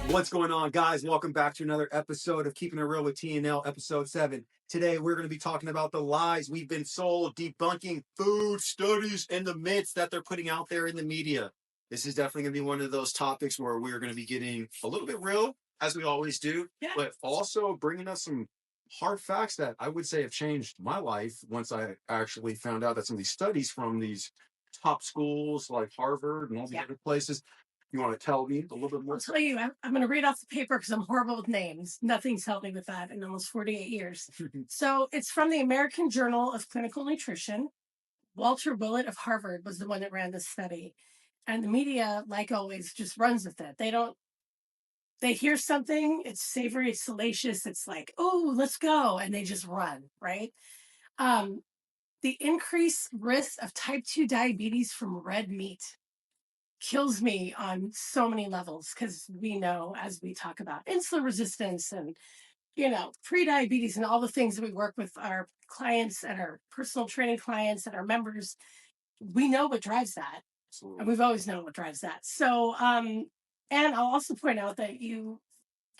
What's going on, guys? Welcome back to another episode of Keeping It Real with TNL, episode 7. Today, we're going to be talking about the lies we've been sold, debunking food studies and the myths that they're putting out there in the media. This is definitely going to be one of those topics where we're going to be getting a little bit real, as we always do, but also bringing us some hard facts that I would say have changed my life once I actually found out that some of these studies from these top schools like Harvard and all these other places. You want to tell me a little bit more? I'll tell you, I'm going to read off the paper because I'm horrible with names. Nothing's helped me with that in almost 48 years. So it's from the American Journal of Clinical Nutrition. Walter Willett of Harvard was the one that ran this study. And the media, like always, just runs with it. They hear something, it's savory, it's salacious, it's like, oh, let's go. And they just run, right? The increased risk of type 2 diabetes from red meat kills me on so many levels because we know, as we talk about insulin resistance and pre-diabetes and all the things that we work with our clients and our personal training clients and our members, we know what drives that. Absolutely. And we've always known what drives that. So and I'll also point out that you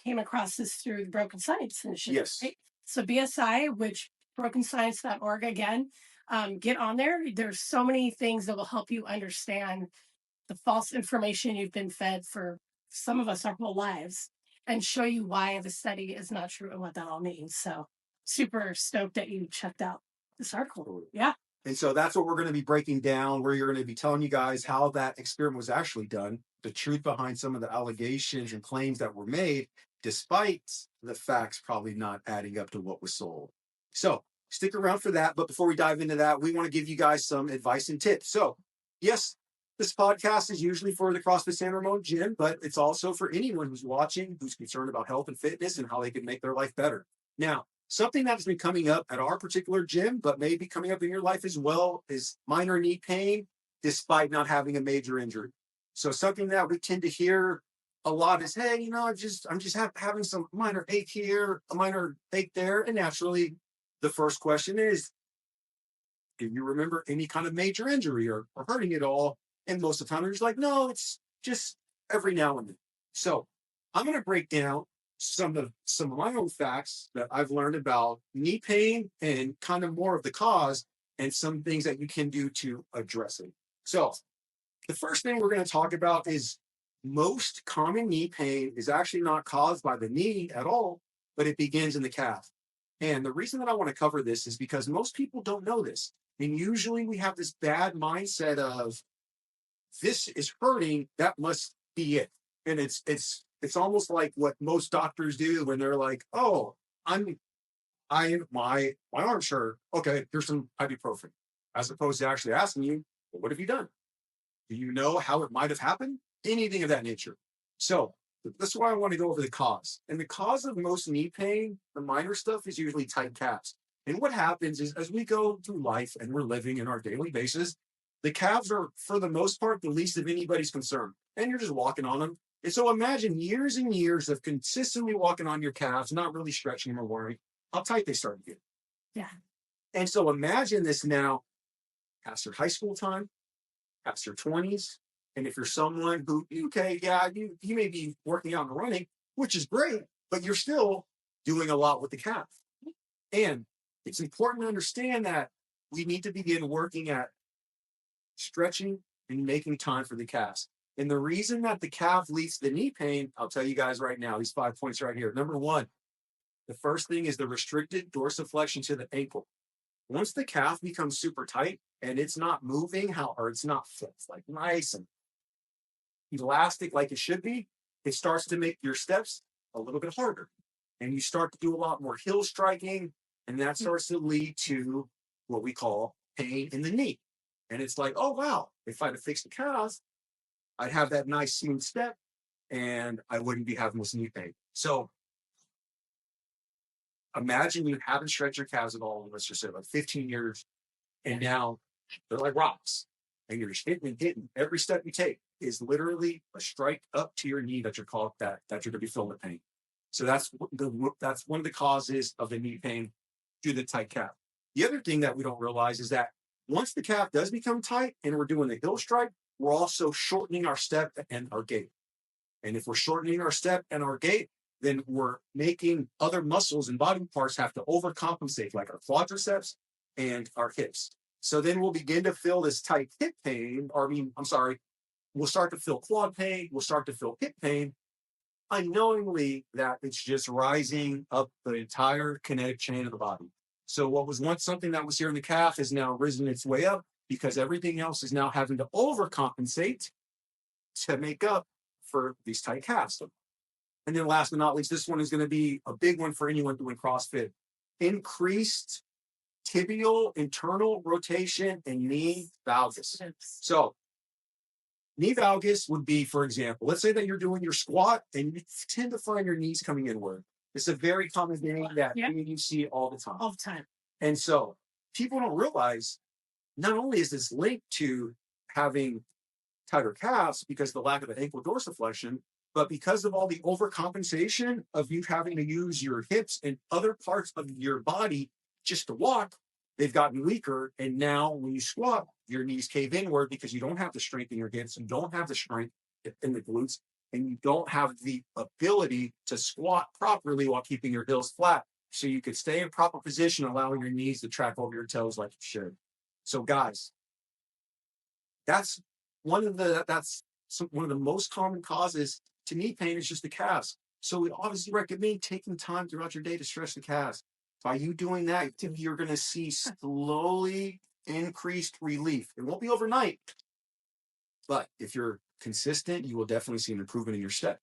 came across this through the Broken Science Initiative. Yes. Right? So BSI, which brokenscience.org, again, get on there. There's so many things that will help you understand the false information you've been fed for some of us our whole lives and show you why the study is not true and what that all means. So super stoked that you checked out this article. Yeah. And so that's what we're going to be breaking down, where you're going to be telling you guys how that experiment was actually done, the truth behind some of the allegations and claims that were made, despite the facts probably not adding up to what was sold. So stick around for that. But before we dive into that, we want to give you guys some advice and tips. So yes, this podcast is usually for the CrossFit San Ramon gym, but it's also for anyone who's watching, who's concerned about health and fitness and how they can make their life better. Now, something that has been coming up at our particular gym, but may be coming up in your life as well, is minor knee pain, despite not having a major injury. So something that we tend to hear a lot is, hey, I'm just having some minor ache here, a minor ache there. And naturally, the first question is, do you remember any kind of major injury or hurting at all? And most of the time, they're just like, no, it's just every now and then. So I'm going to break down some of my own facts that I've learned about knee pain and kind of more of the cause and some things that you can do to address it. So the first thing we're going to talk about is most common knee pain is actually not caused by the knee at all, but it begins in the calf. And the reason that I want to cover this is because most people don't know this. And usually we have this bad mindset of, this is hurting, that must be it. And it's almost like what most doctors do when they're like, oh, my arm's hurt. Okay, here's some ibuprofen. As opposed to actually asking you, well, what have you done? Do you know how it might have happened? Anything of that nature. So that's why I want to go over the cause. And the cause of most knee pain, the minor stuff, is usually tight calves. And what happens is, as we go through life and we're living in our daily basis, the calves are, for the most part, the least of anybody's concern. And you're just walking on them. And so imagine years and years of consistently walking on your calves, not really stretching them or worrying how tight they start to get. Yeah. And so imagine this now past your high school time, past your 20s. And if you're someone who, you may be working out and running, which is great, but you're still doing a lot with the calf. And it's important to understand that we need to begin working at stretching and making time for the calves. And the reason that the calf leads to the knee pain, I'll tell you guys right now, these 5 points right here. Number one, the first thing is the restricted dorsiflexion to the ankle. Once the calf becomes super tight and it's not moving, or it's not fixed, like nice and elastic like it should be, it starts to make your steps a little bit harder. And you start to do a lot more heel striking, and that starts to lead to what we call pain in the knee. And it's like, oh, wow, if I'd have fixed the calves, I'd have that nice smooth step and I wouldn't be having this knee pain. So imagine you haven't stretched your calves at all, let's just say like 15 years, and now they're like rocks. And you're just hitting and hitting. Every step you take is literally a strike up to your knee that you're going to be feeling the pain. So that's one of the causes of the knee pain due to the tight calf. The other thing that we don't realize is that once the calf does become tight and we're doing the heel strike, we're also shortening our step and our gait. And if we're shortening our step and our gait, then we're making other muscles and body parts have to overcompensate, like our quadriceps and our hips. So then we'll begin to feel this tight hip pain, or we'll start to feel quad pain, we'll start to feel hip pain, unknowingly that it's just rising up the entire kinetic chain of the body. So what was once something that was here in the calf has now risen its way up because everything else is now having to overcompensate to make up for these tight calves. And then last but not least, this one is going to be a big one for anyone doing CrossFit. Increased tibial internal rotation and knee valgus. So knee valgus would be, for example, let's say that you're doing your squat and you tend to find your knees coming inward. It's a very common thing that you see all the time. All the time. And so people don't realize not only is this linked to having tighter calves because of the lack of the ankle dorsiflexion, but because of all the overcompensation of you having to use your hips and other parts of your body just to walk, they've gotten weaker. And now when you squat, your knees cave inward because you don't have the strength in your hips, you don't have the strength in the glutes, and you don't have the ability to squat properly while keeping your heels flat. So you could stay in proper position, allowing your knees to track over your toes like you should. So guys, that's one of the most common causes to knee pain is just the calves. So we obviously recommend taking time throughout your day to stretch the calves. By you doing that, you're going to see slowly increased relief. It won't be overnight, but if you're consistent, you will definitely see an improvement in your step.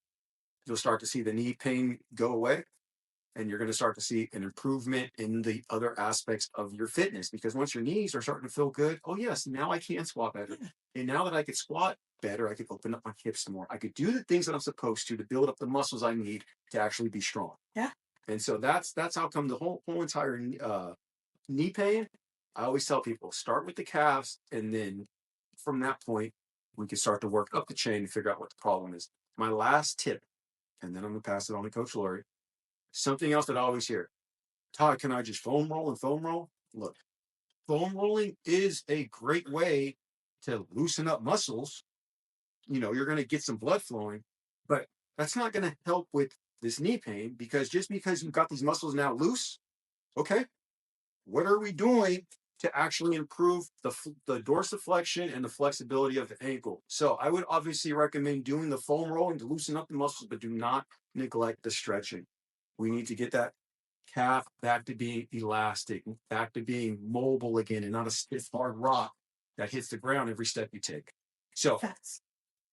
You'll start to see the knee pain go away, and you're going to start to see an improvement in the other aspects of your fitness. Because once your knees are starting to feel good, oh yes, now I can squat better. And now that I could squat better, I could open up my hips more. I could do the things that I'm supposed to build up the muscles I need to actually be strong. Yeah. And so that's how come the whole entire knee pain. I always tell people start with the calves, and then from that point we can start to work up the chain and figure out what the problem is. My last tip, and then I'm gonna pass it on to Coach Lori. Something else that I always hear, Todd, can I just foam roll and foam roll? Look, foam rolling is a great way to loosen up muscles. You know, you're going to get some blood flowing, but that's not going to help with this knee pain because just because you've got these muscles now loose, okay, what are we doing to actually improve the dorsiflexion and the flexibility of the ankle? So I would obviously recommend doing the foam rolling to loosen up the muscles, but do not neglect the stretching. We need to get that calf back to being elastic, back to being mobile again, and not a stiff, hard rock that hits the ground every step you take. So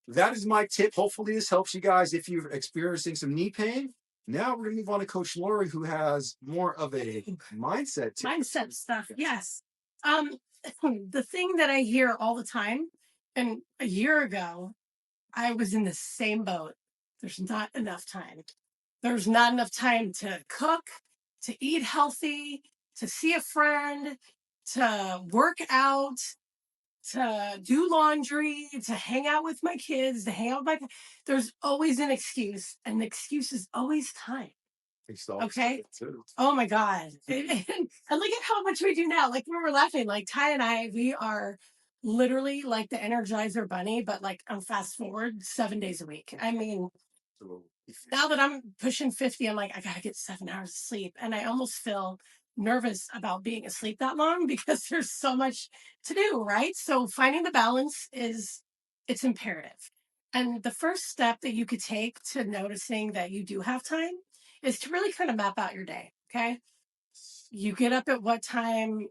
that is my tip. Hopefully this helps you guys if you're experiencing some knee pain. Now we're going to move on to Coach Lori, who has more of a mindset tip. Mindset stuff, yes. The thing that I hear all the time, and a year ago, I was in the same boat. There's not enough time. There's not enough time to cook, to eat healthy, to see a friend, to work out, to do laundry, to hang out with my kids, to hang out with my. There's always an excuse, and the excuse is always time. Okay. Oh my God. And look at how much we do now. Like we were laughing, like Ty and I, we are literally like the Energizer Bunny, but like I'm fast forward 7 days a week. I mean, now that I'm pushing 50, I'm like, I gotta get 7 hours of sleep. And I almost feel nervous about being asleep that long because there's so much to do, right? So finding the balance it's imperative. And the first step that you could take to noticing that you do have time is to really kind of map out your day. Okay. You get up at what time,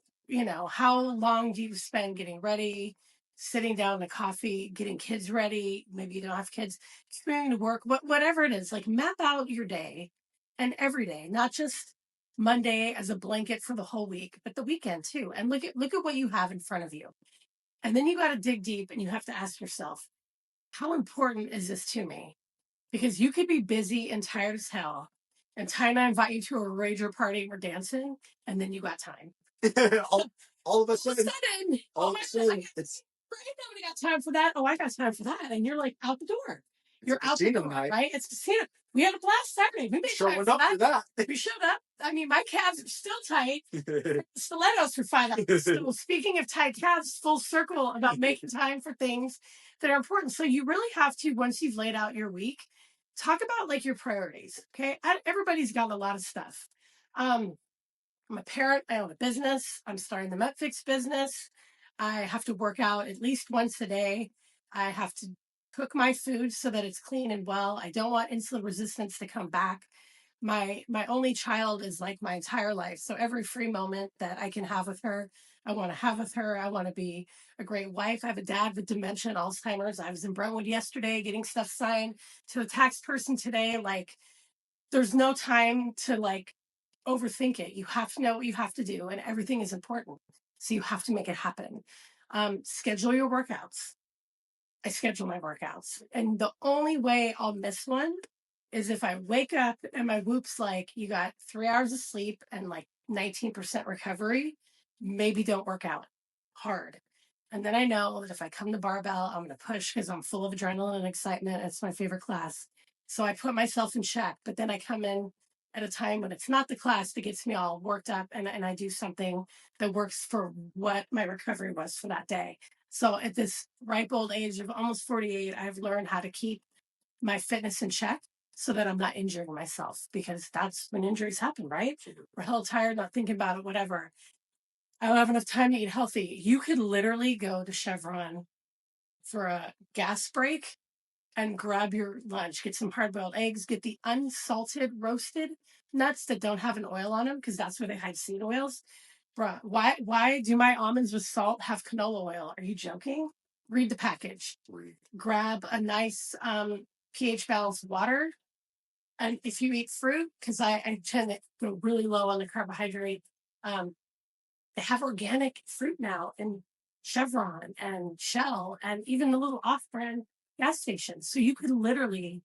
how long do you spend getting ready, sitting down to coffee, getting kids ready? Maybe you don't have kids, going to work, whatever it is, like map out your day and every day, not just Monday as a blanket for the whole week, but the weekend too. And look at what you have in front of you. And then you got to dig deep and you have to ask yourself, how important is this to me? Because you could be busy and tired as hell, and Ty and I invite you to a rager party, we're dancing, and then you got time. all of a sudden, it's right, nobody got time for that. Oh, I got time for that. And you're like out the door. You're out the door, right? It's casino. We had a blast Saturday. We made showing up for that. We showed up. I mean, my calves are still tight. Stilettos for $5. So speaking of tight calves, full circle about making time for things that are important. So you really have to, once you've laid out your week, talk about like your priorities. Okay. Everybody's got a lot of stuff. I'm a parent. I own a business. I'm starting the MetFix business. I have to work out at least once a day. I have to cook my food so that it's clean and well. I don't want insulin resistance to come back. My only child is like my entire life. So every free moment that I can have with her, I want to have with her. I want to be a great wife. I have a dad with dementia and Alzheimer's. I was in Brentwood yesterday getting stuff signed to a tax person today. Like there's no time to like overthink it. You have to know what you have to do, and everything is important. So you have to make it happen. Schedule your workouts. I schedule my workouts. And the only way I'll miss one is if I wake up and my whoop's like, you got 3 hours of sleep and like 19% recovery, maybe don't work out hard. And then I know that if I come to barbell, I'm going to push because I'm full of adrenaline and excitement. It's my favorite class. So I put myself in check, but then I come in at a time when it's not the class that gets me all worked up and I do something that works for what my recovery was for that day. So at this ripe old age of almost 48, I've learned how to keep my fitness in check so that I'm not injuring myself, because that's when injuries happen, right? We're hell tired, not thinking about it, whatever. I don't have enough time to eat healthy. You could literally go to Chevron for a gas break and grab your lunch, get some hard-boiled eggs, get the unsalted roasted nuts that don't have an oil on them, because that's where they hide seed oils. Bruh, why do my almonds with salt have canola oil? Are you joking? Read the package. Grab a nice pH balanced water. And if you eat fruit, because I tend to go really low on the carbohydrate, they have organic fruit now in Chevron and Shell and even the little off-brand gas stations. So you could literally,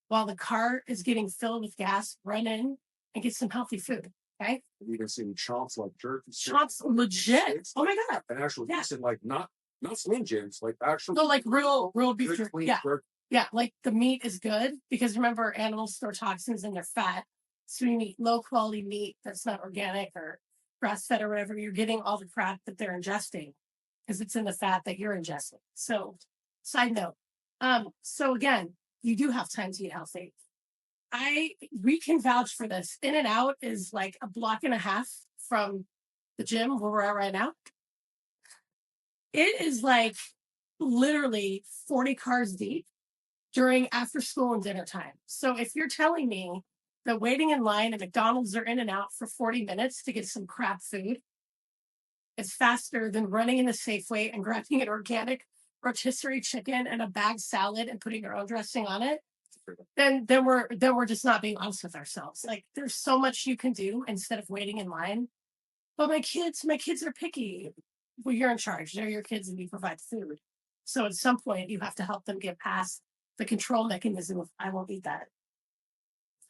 while the car is getting filled with gas, run in and get some healthy food. Okay. You can see chomps like jerky. Chomps legit. Oh my God. And actually, decent, like not Slim Jims, like actual. No, like real beef jerky. Yeah. Jerky. Yeah. Like the meat is good because remember, animals store toxins in their fat. So you eat low quality meat that's not organic or grass fed or whatever, you're getting all the crap that they're ingesting because it's in the fat that you're ingesting. So, side note. So again, you do have time to eat healthy. We can vouch for this. In and Out is like a block and a half from the gym where we're at right now. It is like literally 40 cars deep during after school and dinner time. So if you're telling me that waiting in line at McDonald's or In and Out for 40 minutes to get some crap food is faster than running in the Safeway and grabbing an organic rotisserie chicken and a bag salad and putting your own dressing on it, then we're just not being honest with ourselves. Like there's so much you can do instead of waiting in line. But my kids are picky. Well, you're in charge. They're your kids and you provide food. So at some point you have to help them get past the control mechanism of I won't eat that.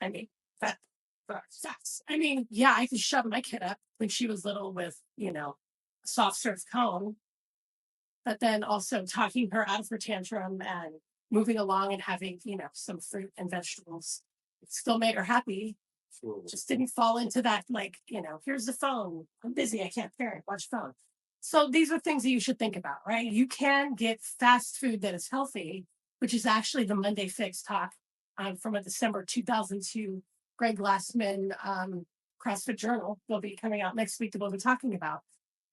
I mean, that's I mean, yeah, I could shove my kid up when she was little with, a soft serve cone, but then also talking her out of her tantrum and moving along and having, some fruit and vegetables. It still made her happy. Just didn't fall into that, like, here's the phone. I'm busy. I can't parent. Watch phone. So these are things that you should think about, right? You can get fast food that is healthy, which is actually the Monday Fix talk from a December 2002 Greg Glassman CrossFit Journal. They'll be coming out next week that we'll be talking about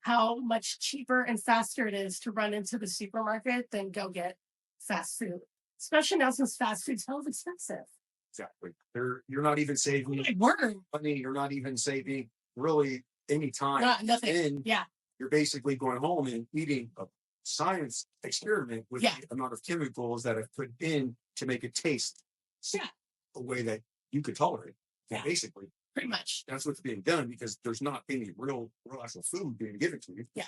how much cheaper and faster it is to run into the supermarket than go get fast food, especially now since fast food's hell of expensive. Exactly. You're not even saving money. You're not even saving really any time. Nothing. And yeah. You're basically going home and eating a science experiment with the amount of chemicals that I've put in to make it taste a way that you could tolerate. Yeah. Basically. Pretty much. That's what's being done because there's not any real actual food being given to you. Yeah.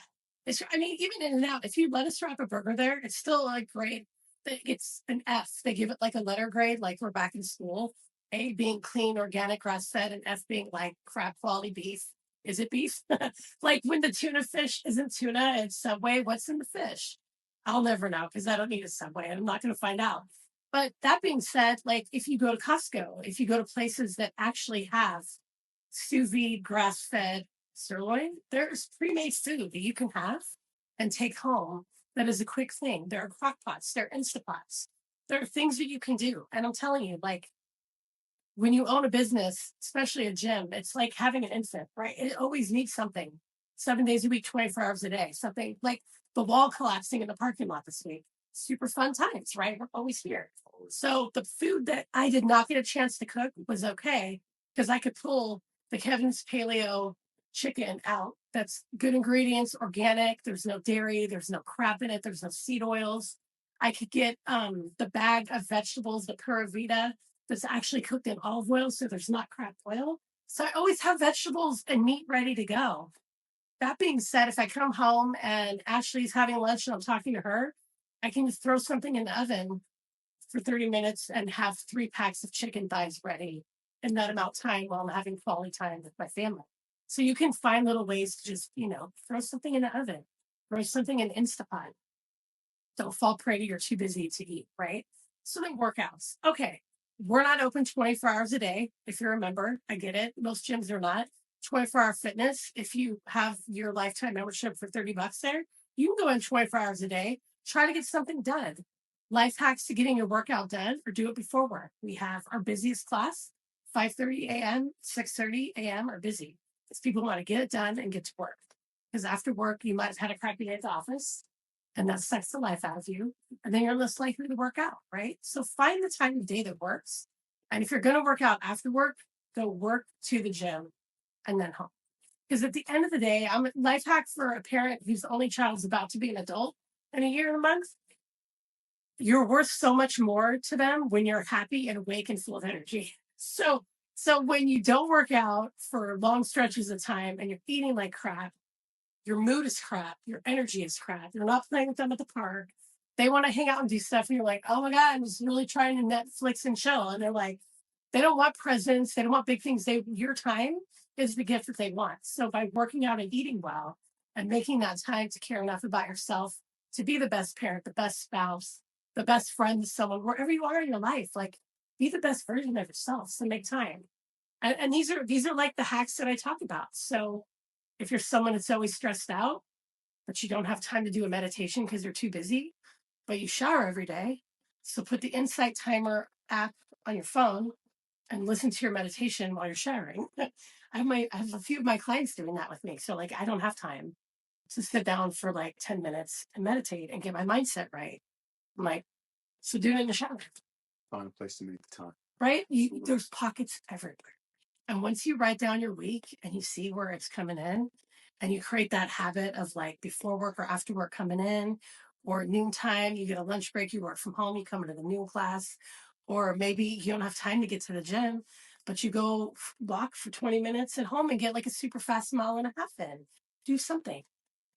Even In and Out, if you let us wrap a burger there, it's still like great. It's an F. They give it like a letter grade, like we're back in school. A being clean, organic, grass fed, and F being like crap quality beef. Is it beef? Like when the tuna fish isn't tuna, it's Subway. What's in the fish? I'll never know because I don't need a Subway. I'm not going to find out. But that being said, like if you go to Costco, if you go to places that actually have sous vide, grass fed sirloin, there's pre made food that you can have and take home that is a quick thing. There are crock pots, there are Instapots, there are things that you can do. And I'm telling you, like when you own a business, especially a gym, it's like having an infant, right? It always needs something 7 days a week, 24 hours a day. Something like the wall collapsing in the parking lot this week. Super fun times, right? We're always here. So the food that I did not get a chance to cook was okay because I could pull the Kevin's Paleo chicken out. That's good ingredients, organic. There's no dairy. There's no crap in it. There's no seed oils. I could get the bag of vegetables, the Pura Vida, that's actually cooked in olive oil, so there's not crap oil. So I always have vegetables and meat ready to go. That being said, if I come home and Ashley's having lunch and I'm talking to her, I can just throw something in the oven for 30 minutes and have 3 packs of chicken thighs ready in that amount of time while I'm having quality time with my family. So you can find little ways to just, throw something in the oven, throw something in Instapot. Don't fall prey to you're too busy to eat, right? So then workouts. Okay. We're not open 24 hours a day. If you remember, I get it. Most gyms are not. 24-hour fitness. If you have your lifetime membership for $30 there, you can go in 24 hours a day, try to get something done. Life hacks to getting your workout done or do it before work. We have our busiest class, 5:30 a.m., 6:30 a.m. are busy because people want to get it done and get to work. Because after work, you might have had a crappy day at the office and that sucks the life out of you. And then you're less likely to work out, right? So find the time of day that works. And if you're going to work out after work, go work to the gym and then home. Because at the end of the day, I'm a life hack for a parent whose only child is about to be an adult in a year and a month. You're worth so much more to them when you're happy and awake and full of energy. So when you don't work out for long stretches of time and you're eating like crap, your mood is crap, your energy is crap, you're not playing with them at the park, they want to hang out and do stuff, and you're like, oh my God, I'm just really trying to Netflix and chill. And they're like, they don't want presents, they don't want big things. Your time is the gift that they want. So by working out and eating well and making that time to care enough about yourself to be the best parent, the best spouse, the best friend to someone, wherever you are in your life, like be the best version of yourself. So make time. And these are like the hacks that I talk about. So if you're someone that's always stressed out, but you don't have time to do a meditation because you're too busy, but you shower every day. So put the Insight Timer app on your phone and listen to your meditation while you're showering. I have a few of my clients doing that with me. So like I don't have time to sit down for like 10 minutes and meditate and get my mindset right. I'm like, so do it in the shower. Find a place to make the time. Right? There's pockets everywhere. And once you write down your week and you see where it's coming in, and you create that habit of like before work or after work coming in, or noontime, you get a lunch break, you work from home, you come into the noon class, or maybe you don't have time to get to the gym, but you go walk for 20 minutes at home and get like a super fast mile and a half in. Do something.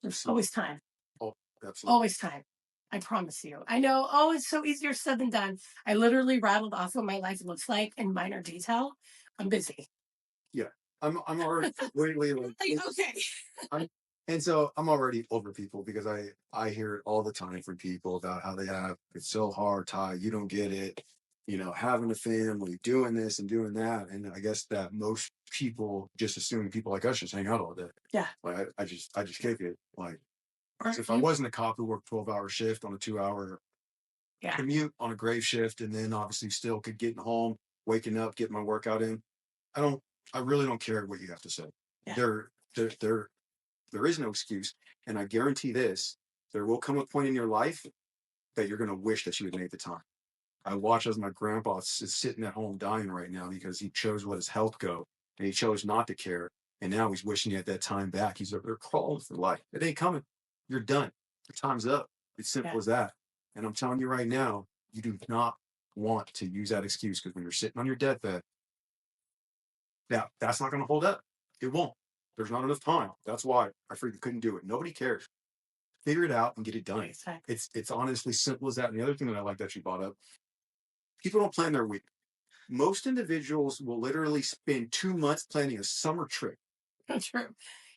There's always time. Oh, absolutely. Always time. I promise you. I know, oh, it's so easier said than done. I literally rattled off what my life looks like in minor detail. I'm busy. Yeah. I'm already completely like Okay. and so I'm already over people because I hear it all the time from people about how they have it's so hard, Ty, you don't get it, having a family, doing this and doing that. And I guess that most people just assume people like us just hang out all day. Yeah. Like I just kick it. Like Or if I wasn't a cop who worked 12-hour shift on a 2-hour yeah. commute on a grave shift and then obviously still could get home, waking up, getting my workout in. I really don't care what you have to say. Yeah. There is no excuse. And I guarantee this, there will come a point in your life that you're going to wish that you had made the time. I watch as my grandpa is sitting at home dying right now because he chose let his health go and he chose not to care. And now he's wishing he had that time back. He's over there crawling for life. It ain't coming. You're done. Your time's up. It's simple as that. And I'm telling you right now, you do not want to use that excuse because when you're sitting on your deathbed, that's not going to hold up. It won't. There's not enough time. That's why I freaking couldn't do it. Nobody cares. Figure it out and get it done. Exactly. It's honestly simple as that. And the other thing that I like that you brought up, people don't plan their week. Most individuals will literally spend 2 months planning a summer trip. That's true.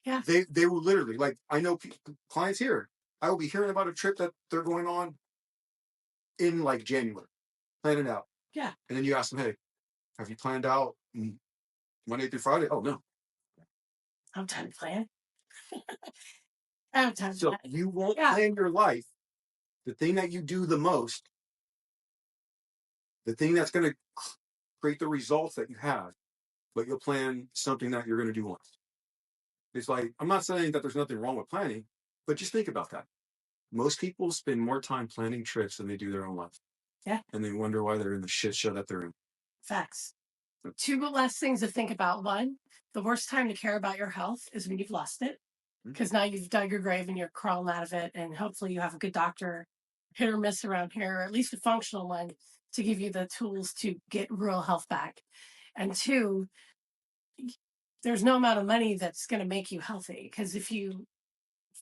Yeah. They will literally, like, I know clients here, I will be hearing about a trip that they're going on in like January. Plan it out. Yeah. And then you ask them, hey, have you planned out Monday through Friday? Oh, no. I don't have time to plan. I don't have time So to plan. you won't Yeah. plan your life. The thing that you do the most, the thing that's going to create the results that you have, but you'll plan something that you're going to do once. It's like, I'm not saying that there's nothing wrong with planning, but just think about that. Most people spend more time planning trips than they do their own life. Yeah. And they wonder why they're in the shit show that they're in. Facts. Two last things to think about. One, the worst time to care about your health is when you've lost it, because now you've dug your grave and you're crawling out of it. And hopefully you have a good doctor, hit or miss around here, or at least a functional one, to give you the tools to get real health back. And two, there's no amount of money that's going to make you healthy, because if you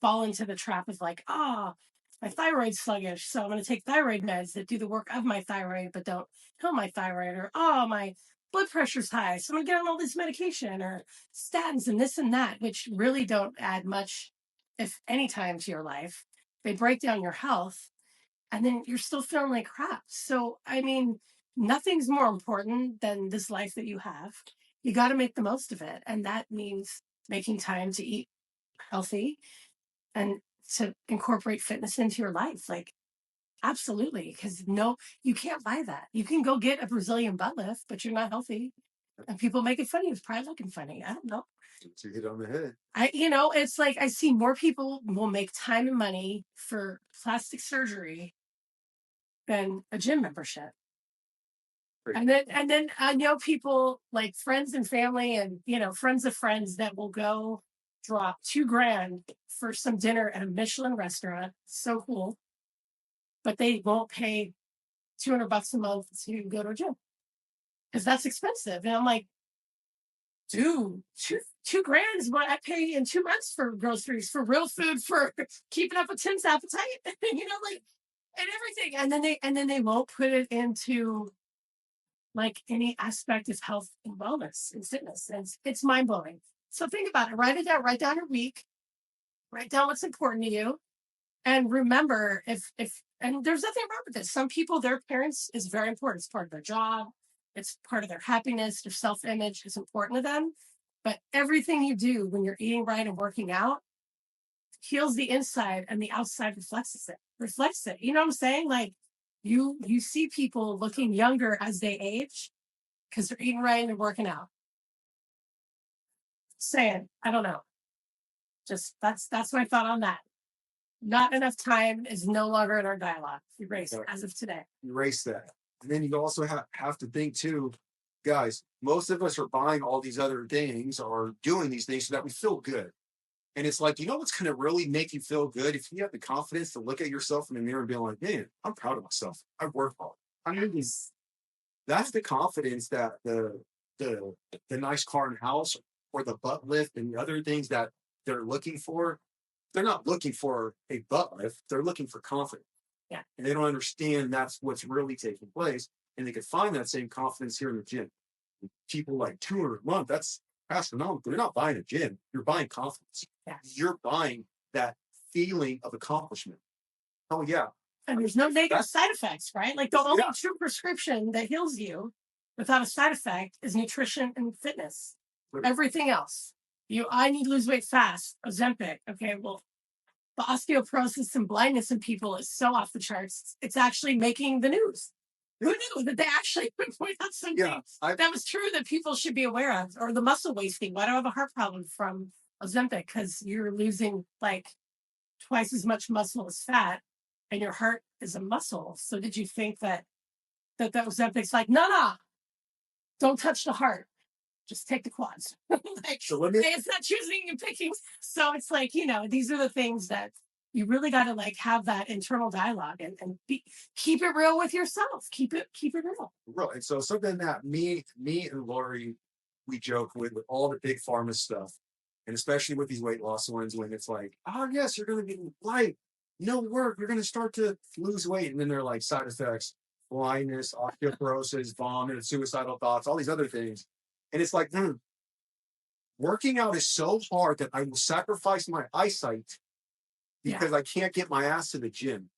fall into the trap of like, my thyroid's sluggish, so I'm going to take thyroid meds that do the work of my thyroid but don't kill my thyroid, or my blood pressure's high, so I'm going to get on all this medication or statins and this and that, which really don't add much, if any, time to your life. They break down your health, and then you're still feeling like crap. So, I mean, nothing's more important than this life that you have. You got to make the most of it. And that means making time to eat healthy and to incorporate fitness into your life. Like, absolutely. Because no, you can't buy that. You can go get a Brazilian butt lift, but you're not healthy. And people make it funny. It's probably looking funny. I don't know. To hit on the head. It's like I see more people will make time and money for plastic surgery than a gym membership. Great. And then I know people like friends and family and friends of friends that will go drop $2,000 for some dinner at a Michelin restaurant. So cool. But they won't pay $200 a month to go to a gym, because that's expensive. And I'm like, dude, $2,000 is what I pay in 2 months for groceries, for real food, for keeping up with Tim's appetite, like, and everything. And then they won't put it into like any aspect of health and wellness and fitness. And it's mind blowing. So think about it. Write it down. Write down your week. Write down what's important to you. And remember, and there's nothing wrong with this. Some people, their parents is very important. It's part of their job. It's part of their happiness. Their self-image is important to them. But everything you do when you're eating right and working out heals the inside, and the outside reflects it. You know what I'm saying? Like you see people looking younger as they age because they're eating right and they're working out. Saying, I don't know. Just that's my thought on that. Not enough time is no longer in our dialogue. Erased as of today. Erase that. And then you also have to think too, guys, most of us are buying all these other things or doing these things so that we feel good. And it's like, what's going to really make you feel good? If you have the confidence to look at yourself in the mirror and be like, man, I'm proud of myself. I worked hard. I mean, that's the confidence that the nice car and house or the butt lift and the other things that they're looking for. They're not looking for a butt lift. They're looking for confidence. Yeah. And they don't understand that's what's really taking place. And they could find that same confidence here in the gym. People like $200 a month, that's astronomical. You're not buying a gym. You're buying confidence. Yeah. You're buying that feeling of accomplishment. Oh, yeah. And there's no negative side effects, right? Like the only true prescription that heals you without a side effect is nutrition and fitness. Everything else. I need to lose weight fast. Ozempic. Okay, well, the osteoporosis and blindness in people is so off the charts. It's actually making the news. Who knew that they actually point out something that was true that people should be aware of? Or the muscle wasting. Why do I have a heart problem from Ozempic? Because you're losing like twice as much muscle as fat, and your heart is a muscle. So did you think that Ozempic's like, no, don't touch the heart, just take the quads? It's not choosing and picking. So it's like, these are the things that you really got to like have that internal dialogue and keep it real with yourself. Keep it real. Real. And so something that me and Lori, we joke with all the big pharma stuff, and especially with these weight loss ones, when it's like, oh yes, you're going to be light, no work, you're going to start to lose weight, and then they're like side effects, blindness, osteoporosis, vomit, suicidal thoughts, all these other things. And it's like, working out is so hard that I will sacrifice my eyesight because I can't get my ass to the gym.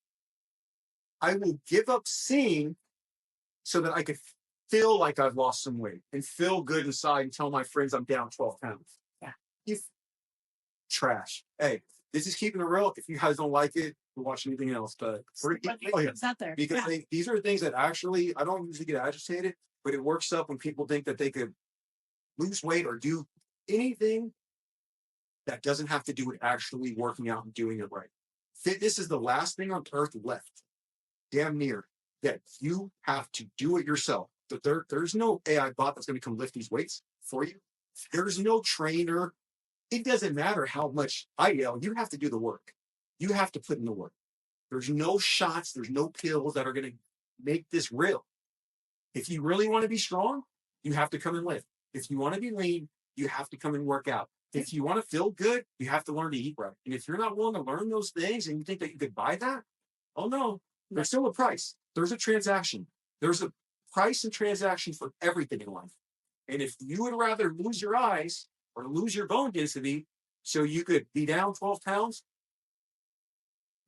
I will give up seeing so that I could feel like I've lost some weight and feel good inside and tell my friends I'm down 12 pounds. Yeah. You trash. Hey, this is keeping it real. If you guys don't like it, we'll watch anything else. But it's out there. Because Yeah. these are things that actually, I don't usually get agitated, but it works up when people think that they could lose weight or do anything that doesn't have to do with actually working out and doing it right. Fitness is the last thing on earth left, damn near, that you have to do it yourself. There's no AI bot that's going to come lift these weights for you. There's no trainer. It doesn't matter how much I yell. You have to do the work. You have to put in the work. There's no shots. There's no pills that are going to make this real. If you really want to be strong, you have to come and lift. If you want to be lean, you have to come and work out. If you want to feel good, you have to learn to eat right. And if you're not willing to learn those things and you think that you could buy that, oh no, there's still a price. There's a transaction. There's a price and transaction for everything in life. And if you would rather lose your eyes or lose your bone density so you could be down 12 pounds,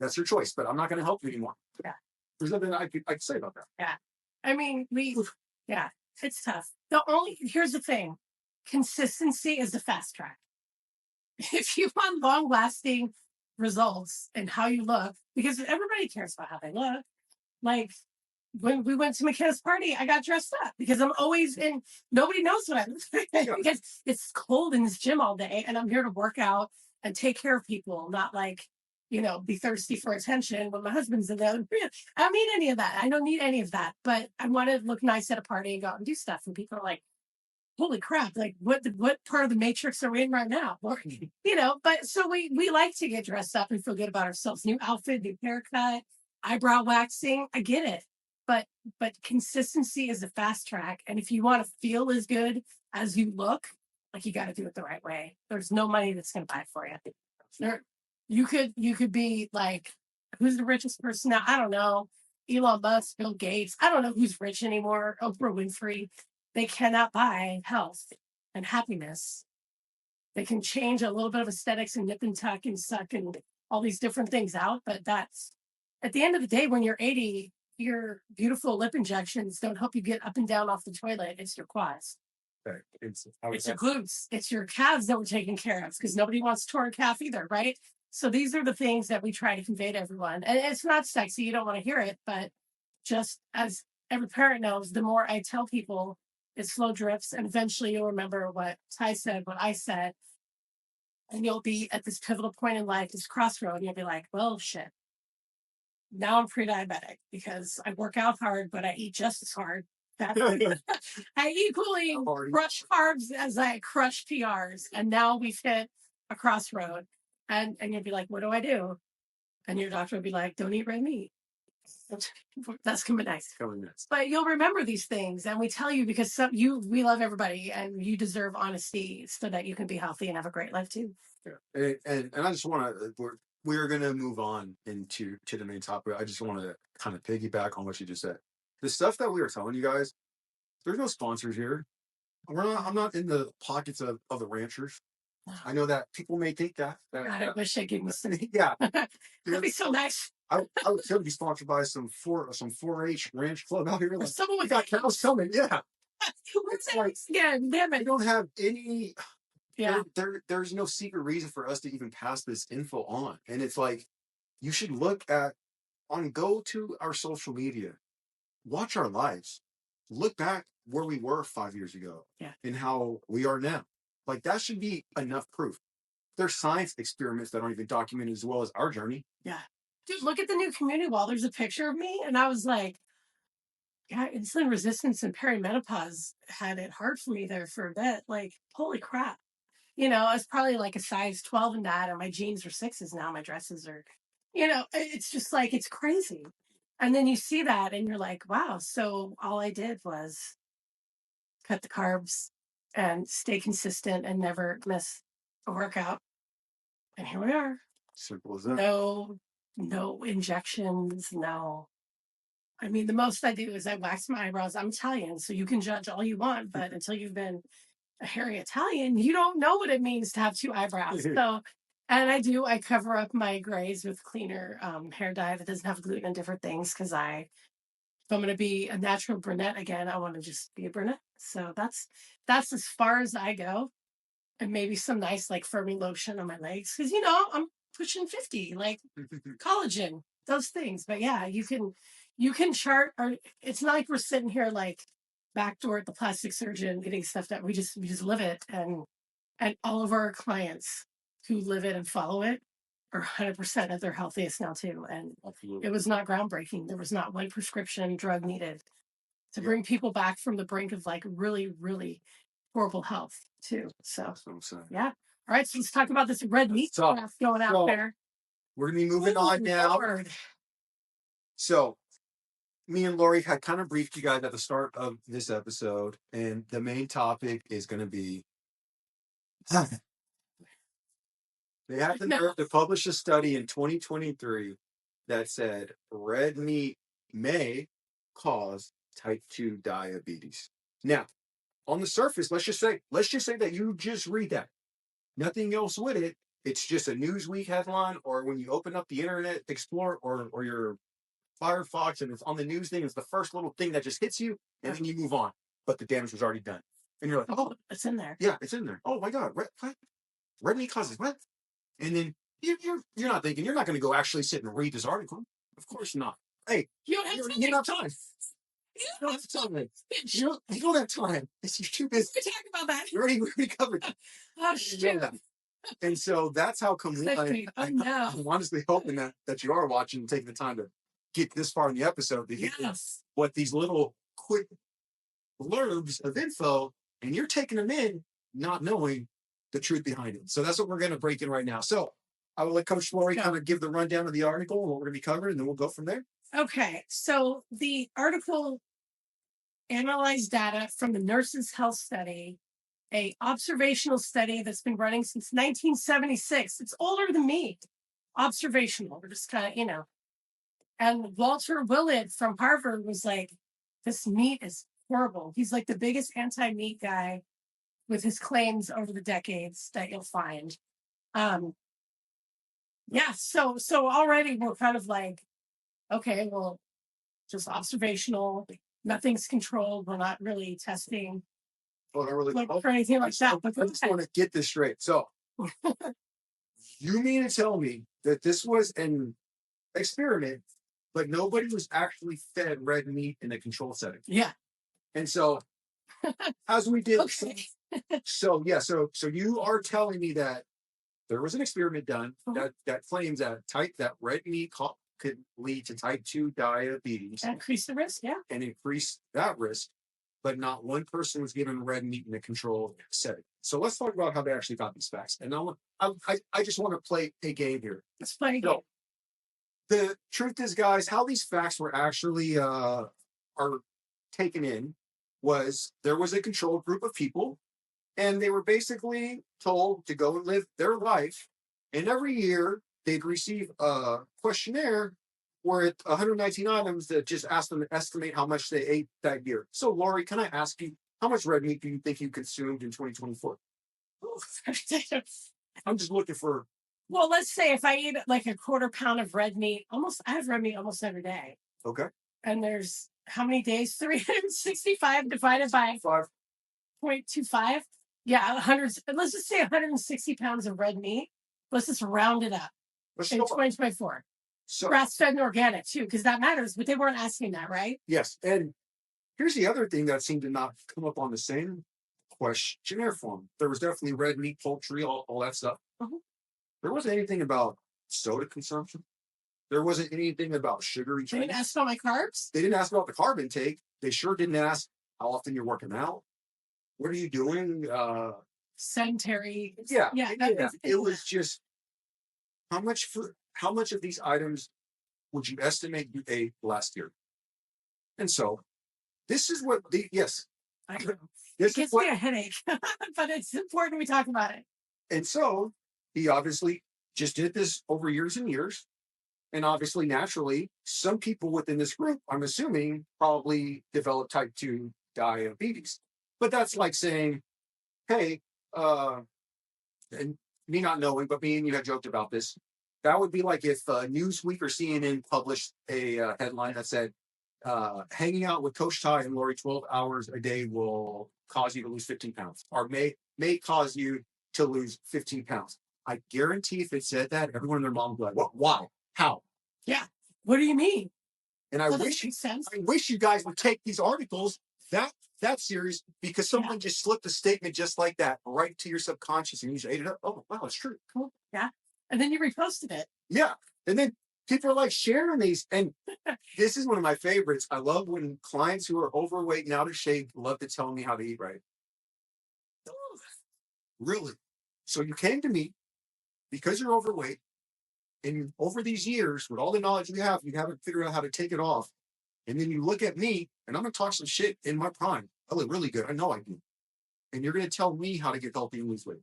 that's your choice. But I'm not going to help you anymore. Yeah. There's nothing I could say about that. Yeah. I mean, it's tough. Here's the thing. Consistency is the fast track. If you want long lasting results and how you look, because everybody cares about how they look. Like when we went to McKenna's party, I got dressed up because I'm always in, nobody knows what I look like because it's cold in this gym all day and I'm here to work out and take care of people, not like, be thirsty for attention when my husband's in there. I don't need any of that. I don't need any of that, but I want to look nice at a party and go out and do stuff. And people are like, holy crap, like what part of the matrix are we in right now? Or, but so we like to get dressed up and feel good about ourselves. New outfit, new haircut, eyebrow waxing. I get it. But consistency is a fast track. And if you want to feel as good as you look, like you got to do it the right way. There's no money that's going to buy it for you. You could be like, who's the richest person now? I don't know. Elon Musk, Bill Gates. I don't know who's rich anymore. Oprah Winfrey. They cannot buy health and happiness. They can change a little bit of aesthetics and nip and tuck and suck and all these different things out. But that's at the end of the day, when you're 80, your beautiful lip injections don't help you get up and down off the toilet. It's your quads. Okay. It's your glutes. It's your calves that we're taking care of because nobody wants a torn calf either, right? So these are the things that we try to convey to everyone. And it's not sexy. You don't want to hear it. But just as every parent knows, the more I tell people, it slow drifts. And eventually you'll remember what Ty said, what I said. And you'll be at this pivotal point in life, this crossroad. And you'll be like, well, shit. Now I'm pre-diabetic because I work out hard, but I eat just as hard. I equally crush carbs as I crush PRs. And now we've hit a crossroad. And you'll be like, what do I do? And your doctor will be like, don't eat red meat. That's coming next. But you'll remember these things. And we tell you because we love everybody and you deserve honesty so that you can be healthy and have a great life too. Yeah. And I just want to, we're going to move on into the main topic. I just want to kind of piggyback on what you just said. The stuff that we were telling you guys, there's no sponsors here. I'm not in the pockets of the ranchers. I know that people may think that. God, I wish I could listen. Yeah. That'd be so nice. I would still be sponsored by some 4-H ranch club out here. Like, someone we got cows coming. Yeah. It's like, yeah, damn it. We don't have any. Yeah. There's no secret reason for us to even pass this info on. And it's like, you should go to our social media, watch our lives, look back where we were 5 years ago and how we are now. Like that should be enough proof. There's science experiments that aren't even documented as well as our journey. Yeah. Dude, look at the new community wall. There's a picture of me. And I was like, yeah, insulin resistance and perimenopause had it hard for me there for a bit. Like, holy crap. I was probably like a size 12 in that. And my jeans are 6s now. My dresses are, it's just like, it's crazy. And then you see that and you're like, wow. So all I did was cut the carbs and stay consistent and never miss a workout. And here we are. Simple as that. No injections, no. I mean, the most I do is I wax my eyebrows. I'm Italian, so you can judge all you want, but until you've been a hairy Italian, you don't know what it means to have 2 eyebrows. So, and I cover up my grays with cleaner hair dye that doesn't have gluten and different things because I if I'm going to be a natural brunette again, I want to just be a brunette. So that's as far as I go. And maybe some nice like firming lotion on my legs because I'm pushing 50, like collagen, those things. But yeah, you can chart. Or it's not like we're sitting here like backdoor at the plastic surgeon getting stuff that we just live it, and all of our clients who live it and follow it are 100% at their healthiest now too. And Absolutely. it was not groundbreaking. There was not one prescription drug needed to Yeah. bring people back from the brink of like really, really horrible health too. So That's what I'm saying. yeah. All right. So let's talk about this red meat So- stuff going out so- there. We're going to be moving on now. Lord. So, me and Lori had kind of briefed you guys at the start of this episode, and the main topic is going to be they had the nerve to publish a study in 2023 that said red meat may cause type 2 diabetes. Now, on the surface, let's just say that you just read that. Nothing else with it. It's just a Newsweek headline, or when you open up the Internet Explorer or your Firefox and it's on the news thing, it's the first little thing that just hits you, and then you move on. But the damage was already done. And you're like, oh, it's in there. Yeah, it's in there. Oh my God, red meat causes what? And then you're not thinking, you're not going to go actually sit and read this article. Of course not. Hey, You don't have time. you don't have time. You don't have time. You don't have time. You're too busy. We talk about that. We already covered it. Oh shit. And so that's how come I'm honestly hoping that you are watching and taking the time to get this far in the episode to hear what these little quick blurbs of info, and you're taking them in, not knowing the truth behind it. So that's what we're going to break in right now. So I will let Coach Lori kind of give the rundown of the article and what we're going to be covering, and then we'll go from there. Okay. So the article analyzed data from the Nurses' Health Study, a observational study that's been running since 1976. It's older than me. Observational. We're just kind of, And Walter Willett from Harvard was like, this meat is horrible. He's like the biggest anti-meat guy with his claims over the decades that you'll find. Yeah, so already we're kind of like, okay, well, just observational, nothing's controlled, we're not really testing for anything like that. But I just want to get this straight. So you mean to tell me that this was an experiment, but nobody was actually fed red meat in a control setting? Yeah. And so as we did, Okay. so you are telling me that there was an experiment done that claims that red meat could lead to type 2 diabetes. And increase the risk, yeah. And increase that risk, but not one person was given red meat in a controlled setting. So let's talk about how they actually got these facts. And I just want to play a game here. Let's play a game. So, the truth is, guys, how these facts were actually are taken in was there was a controlled group of people, and they were basically told to go and live their life. And every year they'd receive a questionnaire where it's 119 items that just ask them to estimate how much they ate that year. So, Lori, can I ask you, how much red meat do you think you consumed in 2024? I'm just looking for. Well, let's say if I eat like a quarter pound of red meat, I have red meat almost every day. Okay. And there's how many days? 365 divided by 0.25. Yeah, 100. Let's just say 160 pounds of red meat. Let's just round it up in 2024. So, grass-fed and organic too, because that matters. But they weren't asking that, right? Yes. And here's the other thing that seemed to not come up on the same questionnaire form. There was definitely red meat, poultry, all that stuff. Mm-hmm. There wasn't anything about soda consumption. There wasn't anything about sugary drinks. They didn't ask about my carbs. They didn't ask about the carb intake. They sure didn't ask how often you're working out. What are you doing? Sedentary. Yeah. It was just how much of these items would you estimate you ate last year? And so this is what I know. It gives me a headache, but it's important we talk about it. And so he obviously just did this over years and years. And obviously, naturally, some people within this group, I'm assuming, probably developed type 2 diabetes. But that's like saying, hey, and me not knowing, but me and you had joked about this. That would be like if Newsweek or CNN published a headline that said, hanging out with Coach Ty and Lori 12 hours a day will cause you to lose 15 pounds, or may cause you to lose 15 pounds. I guarantee if it said that, everyone and their mom would be like, "What? Why? How?" Yeah. What do you mean? And I wish you guys would take these articles that serious, because someone just slipped a statement just like that right to your subconscious and you just ate it up. Oh wow, it's true. Cool. Yeah. And then you reposted it. Yeah. And then people are like sharing these. And this is one of my favorites. I love when clients who are overweight and out of shape love to tell me how to eat right. Really? So you came to me because you're overweight, and over these years, with all the knowledge you haven't figured out how to take it off. And then you look at me, and I'm going to talk some shit in my prime. I look really good. I know I do. And you're going to tell me how to get healthy and lose weight.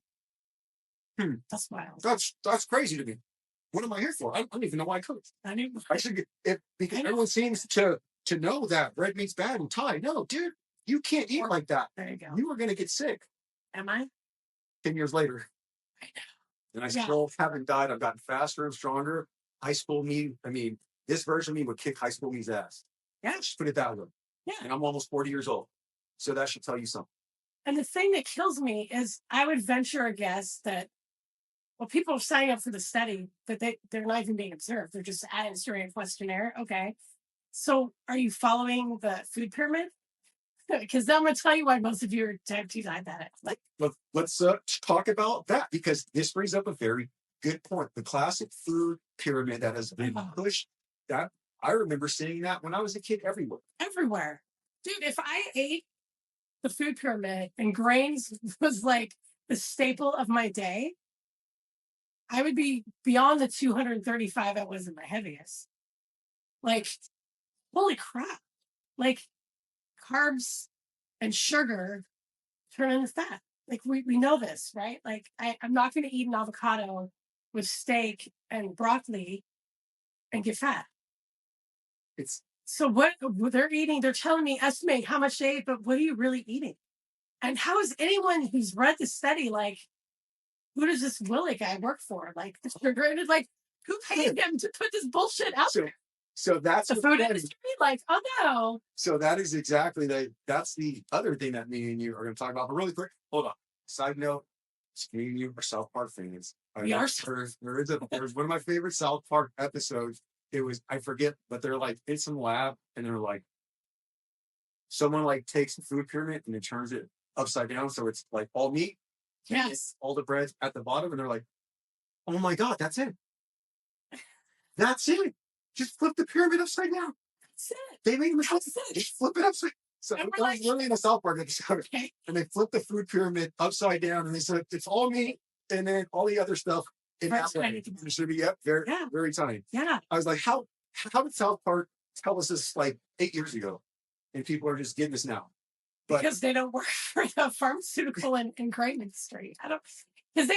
That's wild. That's crazy to me. What am I here for? I don't even know why I coach. I should get it, because everyone seems to know that red meat's bad and Thai. No, dude, you can't eat like that. There you go. You are going to get sick. Am I? 10 years later. I know. And I still haven't died. I've gotten faster and stronger. High school me, this version of me would kick high school me's ass. Yeah. Just put it that way. Yeah. And I'm almost 40 years old. So that should tell you something. And the thing that kills me is I would venture a guess that, well, people are signing up for the study, but they're not even being observed. They're just answering a questionnaire. Okay. So are you following the food pyramid? Because I'm going to tell you why most of you are type 2 diabetics. Let's talk about that, because this brings up a very good point. The classic food pyramid that has been pushed, that I remember seeing that when I was a kid everywhere. Everywhere. Dude, if I ate the food pyramid and grains was like the staple of my day, I would be beyond the 235 I was in my heaviest. Like, holy crap. Like, carbs and sugar turn into fat. Like, we know this, right? Like, I'm not going to eat an avocado with steak and broccoli and get fat. So what they're eating, they're telling me, estimate how much they ate, but what are you really eating? And how is anyone who's read the study, like, who does this Willie guy work for? Like, like, who paid him to put this bullshit out there? So that's the food industry. Like, oh no. So that is exactly that's the other thing that me and you are going to talk about. But really quick, hold on. Side note, me and you are South Park fans. There's one of my favorite South Park episodes. It was, I forget, but they're like in some lab, and they're like, someone like takes the food pyramid and it turns it upside down, so it's like all meat. Yes. All the bread's at the bottom, and they're like, oh my God, that's it. That's it. Just flip the pyramid upside down. That's it. They made a mistake. Just flip it upside. So it was really in a South Park episode. Okay. And they flipped the food pyramid upside down, and they said it's all meat, and then all the other stuff in that way. It should be very tiny. Yeah. I was like, how did South Park tell us this like 8 years ago, and people are just getting this now? But because they don't work for the pharmaceutical and grain industry. I don't, because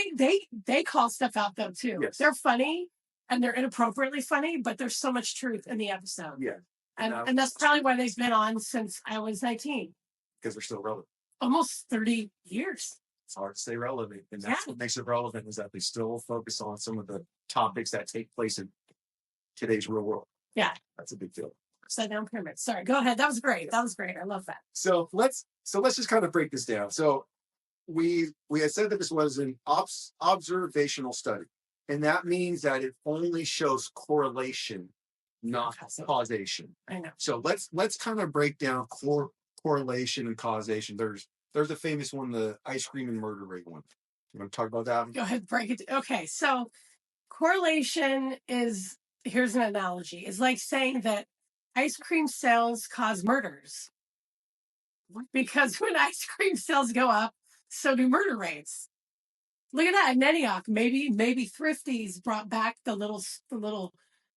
they call stuff out though too. Yes. They're funny and they're inappropriately funny, but there's so much truth in the episode. Yeah. And that's probably why they've been on since I was 19. Because they're still relevant. Almost 30 years. It's hard to stay relevant. And that's what makes it relevant, is that they still focus on some of the topics that take place in today's real world. Yeah. That's a big deal. Upside down pyramid. Sorry, go ahead. That was great. That was great. I love that. So let's just kind of break this down. So we had said that this was an observational study, and that means that it only shows correlation, not causation. I know. So let's kind of break down correlation and causation. There's a famous one, the ice cream and murder rate one. You want to talk about that? Go ahead, break it. Okay, so correlation is, here's an analogy. It's like saying that ice cream sales cause murders. Because when ice cream sales go up, so do murder rates. Look at that. In Antioch, maybe Thrifties brought back the little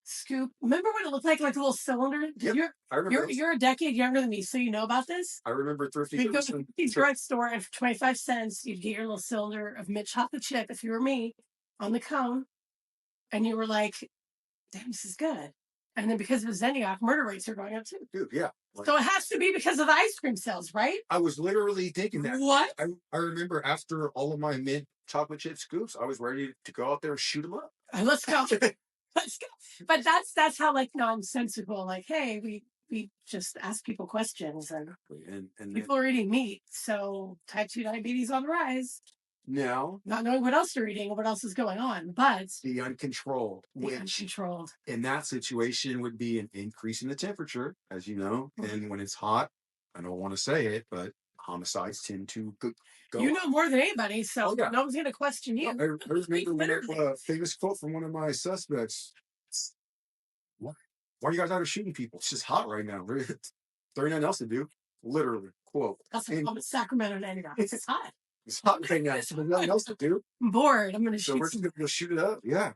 scoop. Remember what it looked like a little cylinder? Yep, You're a decade younger than me, so you know about this? I remember Thrifties. You'd go to the drugstore, and for 25 cents, you'd get your little cylinder of mint chocolate chip, if you were me, on the cone. And you were like, damn, this is good. And then because of Antioch, murder rates are going up too. Dude, yeah. So it has to be because of the ice cream sales, right? I was literally thinking that. What? I remember after all of my mint chocolate chip scoops, I was ready to go out there and shoot them up. Let's go. Let's go. But that's how like nonsensical. Like, hey, we just ask people questions, and and people are eating meat. So type 2 diabetes on the rise. now, Not knowing what else they're eating or what else is going on, but the uncontrolled, which uncontrolled. in that situation would be an increase in the temperature, as you know. Mhm. And when it's hot, I don't want to say it, but homicides tend to go. You know more than anybody, so Oh, yeah. no one's going to question you. I remember when a famous quote from one of my suspects. Why are you guys out of shooting people? It's just hot right now. There's nothing else to do. Literally, quote. That's a common Sacramento name. It's hot. It's hot right now. So there's nothing else to do. I'm bored. I'm going to So shoot we're just some going to go shoot it up. Yeah.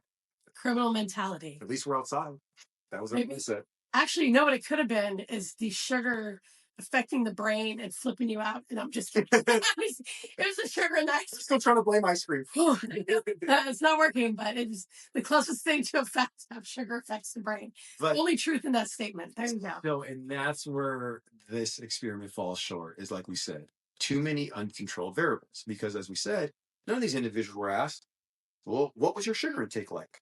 criminal mentality. At least we're outside. That was Maybe. what I said. Actually, you know what it could have been is the sugar affecting the brain and flipping you out. And I'm just kidding. It was the sugar and ice. I'm still trying to blame ice cream. It's not working, but it is the closest thing to effect how sugar affects the brain. But only truth in that statement. There you go. So, and that's where this experiment falls short, is like we said, too many uncontrolled variables. Because as we said, none of these individuals were asked, well, what was your sugar intake like?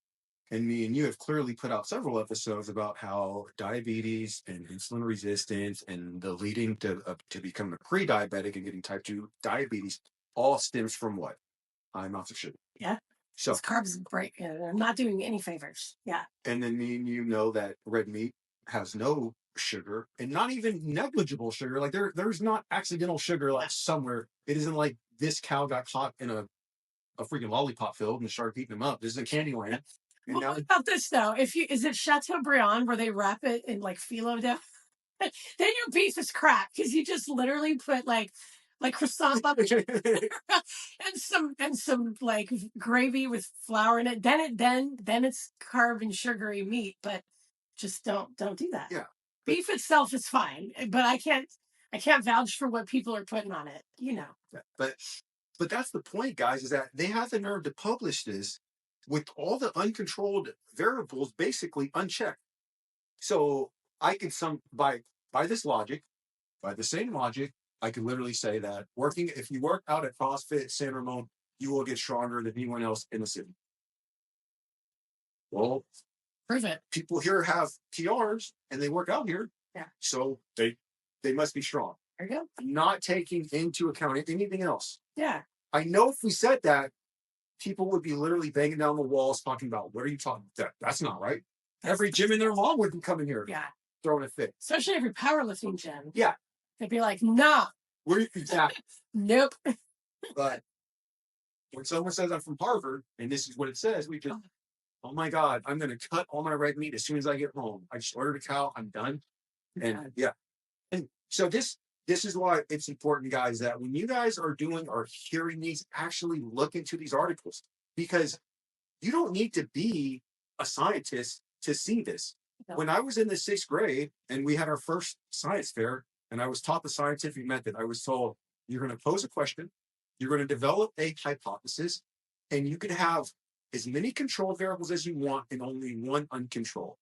And me and you have clearly put out several episodes about how diabetes and insulin resistance and the leading to becoming a pre-diabetic and getting type 2 diabetes all stems from what? High amounts of sugar. Yeah. So carbs break. I'm not doing any favors. Yeah. And then me and you know that red meat has no sugar and not even negligible sugar. Like there's not accidental sugar like somewhere. It isn't like this cow got caught in a freaking lollipop field and started eating them up. This isn't Candyland. And well, what about this though? Is it Chateaubriand where they wrap it in like phyllo dough? Then your beef is crap because you just literally put like croissant butter and some like gravy with flour in it. Then it's carb and sugary meat, but just don't do that. Yeah. Beef itself is fine, but I can't vouch for what people are putting on it, you know. But that's the point, guys, is that they have the nerve to publish this with all the uncontrolled variables basically unchecked. So I could by this logic, by the same logic, I could literally say that if you work out at CrossFit San Ramon, you will get stronger than anyone else in the city. Well, prove it. People here have PRs and they work out here. Yeah. So they must be strong. There you go. Not taking into account anything else. Yeah. I know if we said that, people would be literally banging down the walls talking about, what are you talking about? That's not right. Every gym in their mom would be coming here. Yeah. Throwing a fit. Especially every powerlifting gym. Yeah. They'd be like, nah. Where exactly? Nope. But when someone says I'm from Harvard, and this is what it says, we just, oh my God, I'm going to cut all my red meat as soon as I get home. I just ordered a cow. I'm done. And yeah. And so this is why it's important, guys, that when you guys are doing or hearing these, actually look into these articles, because you don't need to be a scientist to see this. No. When I was in the 6th grade and we had our first science fair and I was taught the scientific method, I was told, you're going to pose a question, you're going to develop a hypothesis, and you can have as many controlled variables as you want and only one uncontrolled.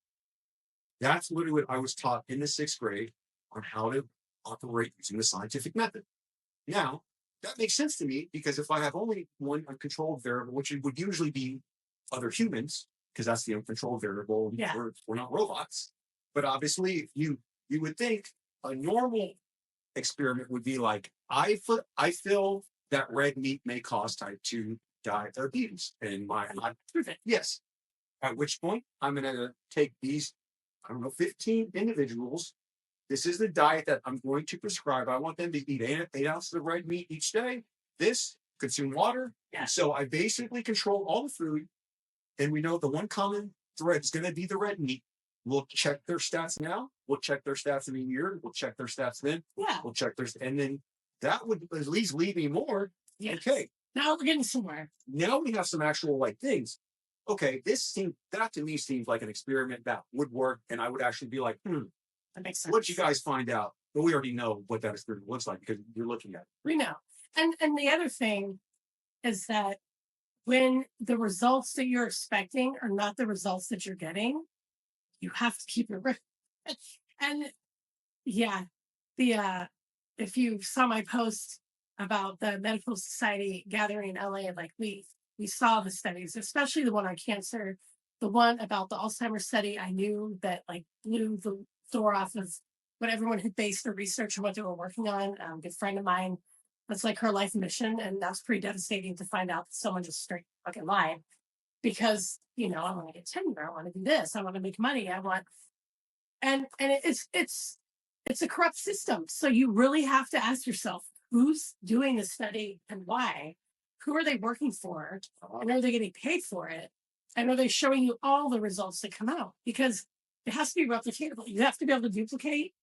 That's literally what I was taught in the 6th grade on how to operate using the scientific method. Now, that makes sense to me because if I have only one uncontrolled variable, which would usually be other humans, because that's the uncontrolled variable, yeah. We're not robots. But obviously, you would think a normal experiment would be like, I feel that red meat may cause type 2 diabetes, and not prove it. Yes. At which point, I'm going to take these, 15 individuals. This is the diet that I'm going to prescribe. I want them to eat 8 ounces of red meat each day. Consume water. Yeah. So I basically control all the food. And we know the one common thread is going to be the red meat. We'll check their stats now. We'll check their stats in a year. We'll check their stats then. Yeah. We'll check and then that would at least leave me more. Yes. Okay. Now we're getting somewhere. Now we have some actual things. Okay, that to me seems like an experiment that would work, and I would actually be like, that makes sense. What'd you guys find out? But we already know what that experiment looks like because you're looking at it. We know. And the other thing is that when the results that you're expecting are not the results that you're getting, you have to keep it real. And yeah, if you saw my post about the Medical Society gathering in LA, we saw the studies, especially the one on cancer, the one about the Alzheimer's study. I knew that blew the door off of what everyone had based their research and what they were working on. A good friend of mine, that's like her life mission. And that's pretty devastating to find out that someone just straight fucking lied because, I want to get tenure. I want to do this. I want to make money. I want, and it's a corrupt system. So you really have to ask yourself, who's doing the study and why? Who are they working for? And are they getting paid for it? And are they showing you all the results that come out? Because it has to be replicatable. You have to be able to duplicate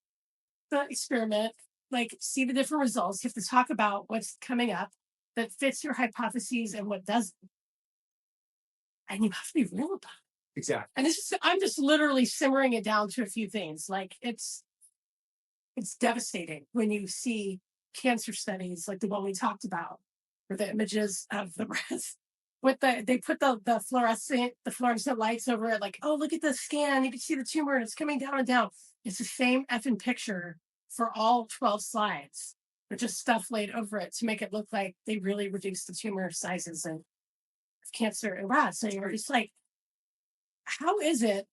the experiment, like see the different results. You have to talk about what's coming up that fits your hypotheses and what doesn't. And you have to be real about it. Exactly. And I'm just literally simmering it down to a few things. Like it's devastating when you see cancer studies like the one we talked about, where the images of the breast with they put the fluorescent lights over it, like, oh, look at the scan, you can see the tumor and it's coming down and down. It's the same effing picture for all 12 slides, but just stuff laid over it to make it look like they really reduced the tumor sizes and cancer and rats. So you're just like, how is it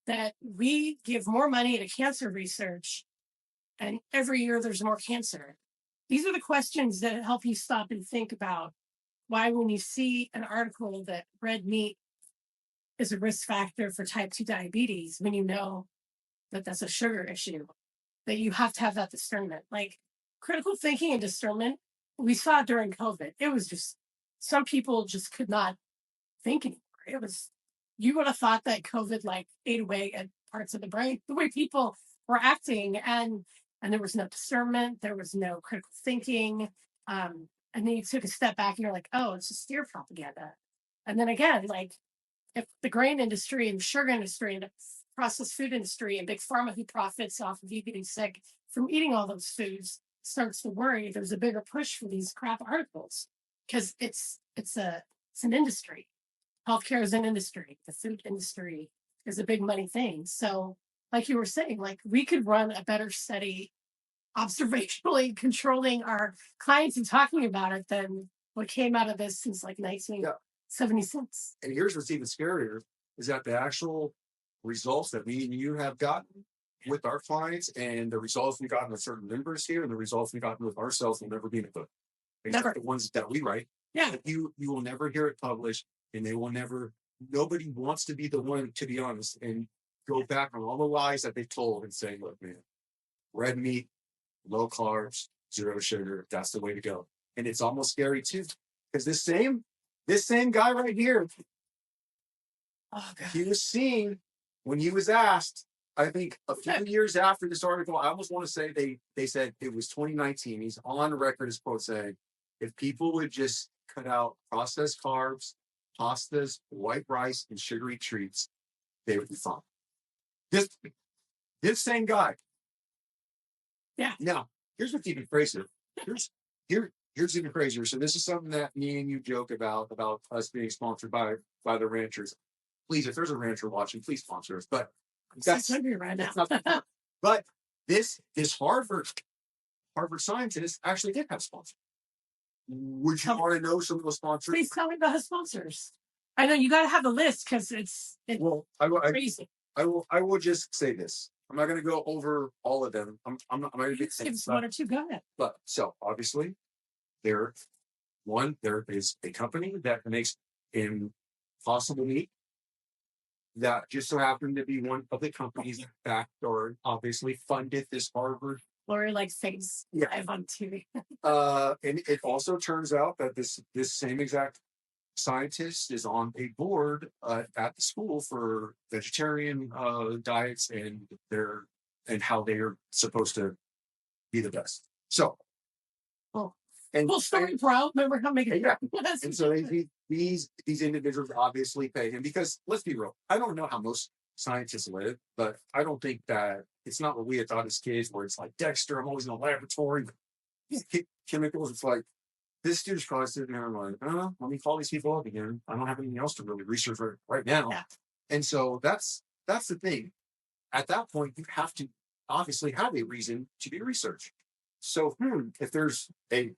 that we give more money to cancer research and every year there's more cancer? These are the questions that help you stop and think about why, when you see an article that red meat is a risk factor for type 2 diabetes, when you know that that's a sugar issue, that you have to have that discernment. Like critical thinking and discernment, we saw it during COVID. It was just, some people just could not think anymore. It was, you would have thought that COVID like ate away at parts of the brain, the way people were acting, and there was no discernment, there was no critical thinking. And then you took a step back and you're like, oh, it's just steer propaganda. And then again, like if the grain industry and the sugar industry and the processed food industry and big pharma who profits off of you getting sick from eating all those foods starts to worry, there's a bigger push for these crap articles because it's an industry. Healthcare is an industry. The food industry is a big money thing. So like you were saying, like we could run a better study observationally controlling our clients and talking about it than what came out of this since like 1976. And here's what's even scarier is that the actual results that me and you have gotten with our clients and the results we've gotten with certain members here and the results we've gotten with ourselves will never be in a book. Except the ones that we write. Yeah. You will never hear it published, and they will never, nobody wants to be the one, to be honest, and go back on all the lies that they told and say, look, man, red meat, low carbs, zero sugar, that's the way to go. And it's almost scary too, because this same guy right here, he was seen when he was asked, I think a few years after this article, I almost want to say they said it was 2019. He's on record as quote saying, if people would just cut out processed carbs, pastas, white rice, and sugary treats, they would be fine. This same guy. Yeah. Now, here's what's even crazier. Here's even crazier. So this is something that me and you joke about us being sponsored by the ranchers. Please, if there's a rancher watching, please sponsor us. But that's right now. Not, but this Harvard scientist actually did have sponsors. Would you want to know some of those sponsors? Please tell me about his sponsors. I know you got to have a list because it's crazy. I will just say this. I'm not going to go over all of them. I'm not going to give one or two. Go ahead. But so obviously, there is a company that makes impossible meat that just so happened to be one of the companies that backed or obviously funded this Harvard. Lori likes things live on TV. And it also turns out that this same exact scientist is on a board at the school for vegetarian diets and how they are supposed to be the best. So, full story, bro. Remember how making and so these individuals obviously pay him because let's be real. I don't know how most scientists live, but I don't think that it's not what we had thought as kids, where it's like Dexter. I'm always in a laboratory, chemicals. It's like this dude's probably sitting there like, let me call these people up again. I don't have anything else to really research right now. Yeah. And so that's the thing. At that point, you have to obviously have a reason to do research. So if there's a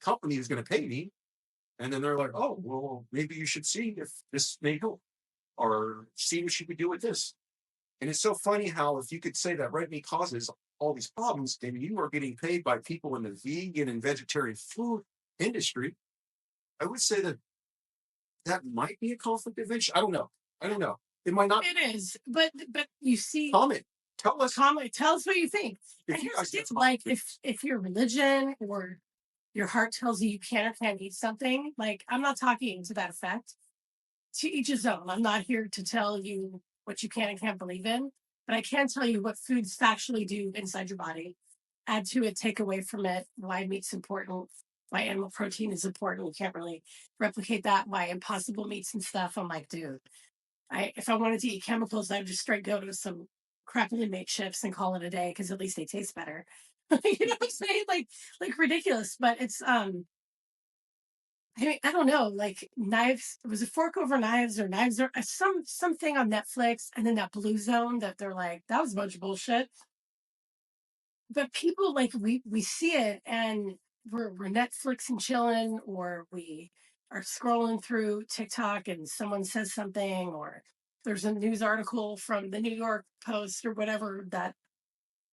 company who's going to pay me, and then they're like, oh, well, maybe you should see if this may help, or see what you could do with this. And it's so funny how if you could say that red meat causes all these problems, and you are getting paid by people in the vegan and vegetarian food industry, I would say that that might be a conflict of interest. I don't know. I don't know. It might not. It is, but you see, Comment. Tell us. tell us what you think. If And you here's guys the have deal, like if your religion or your heart tells you you can or can't eat something, like I'm not talking to that effect. To each his own. I'm not here to tell you what you can and can't believe in, but I can tell you what foods factually do inside your body. Add to it, take away from it, why meat's important, why animal protein is important. You can't really replicate that, why impossible meats and stuff. I'm like, dude, if I wanted to eat chemicals, I'd just straight go to some crappily made chips and call it a day because at least they taste better. You know what I'm saying? Like ridiculous. But it's I mean, I don't know, like knives. It was a fork over knives or knives or something on Netflix, and then that Blue Zone that they're like that was a bunch of bullshit. But people like we see it and we're Netflix and chilling, or we are scrolling through TikTok and someone says something, or there's a news article from the New York Post or whatever that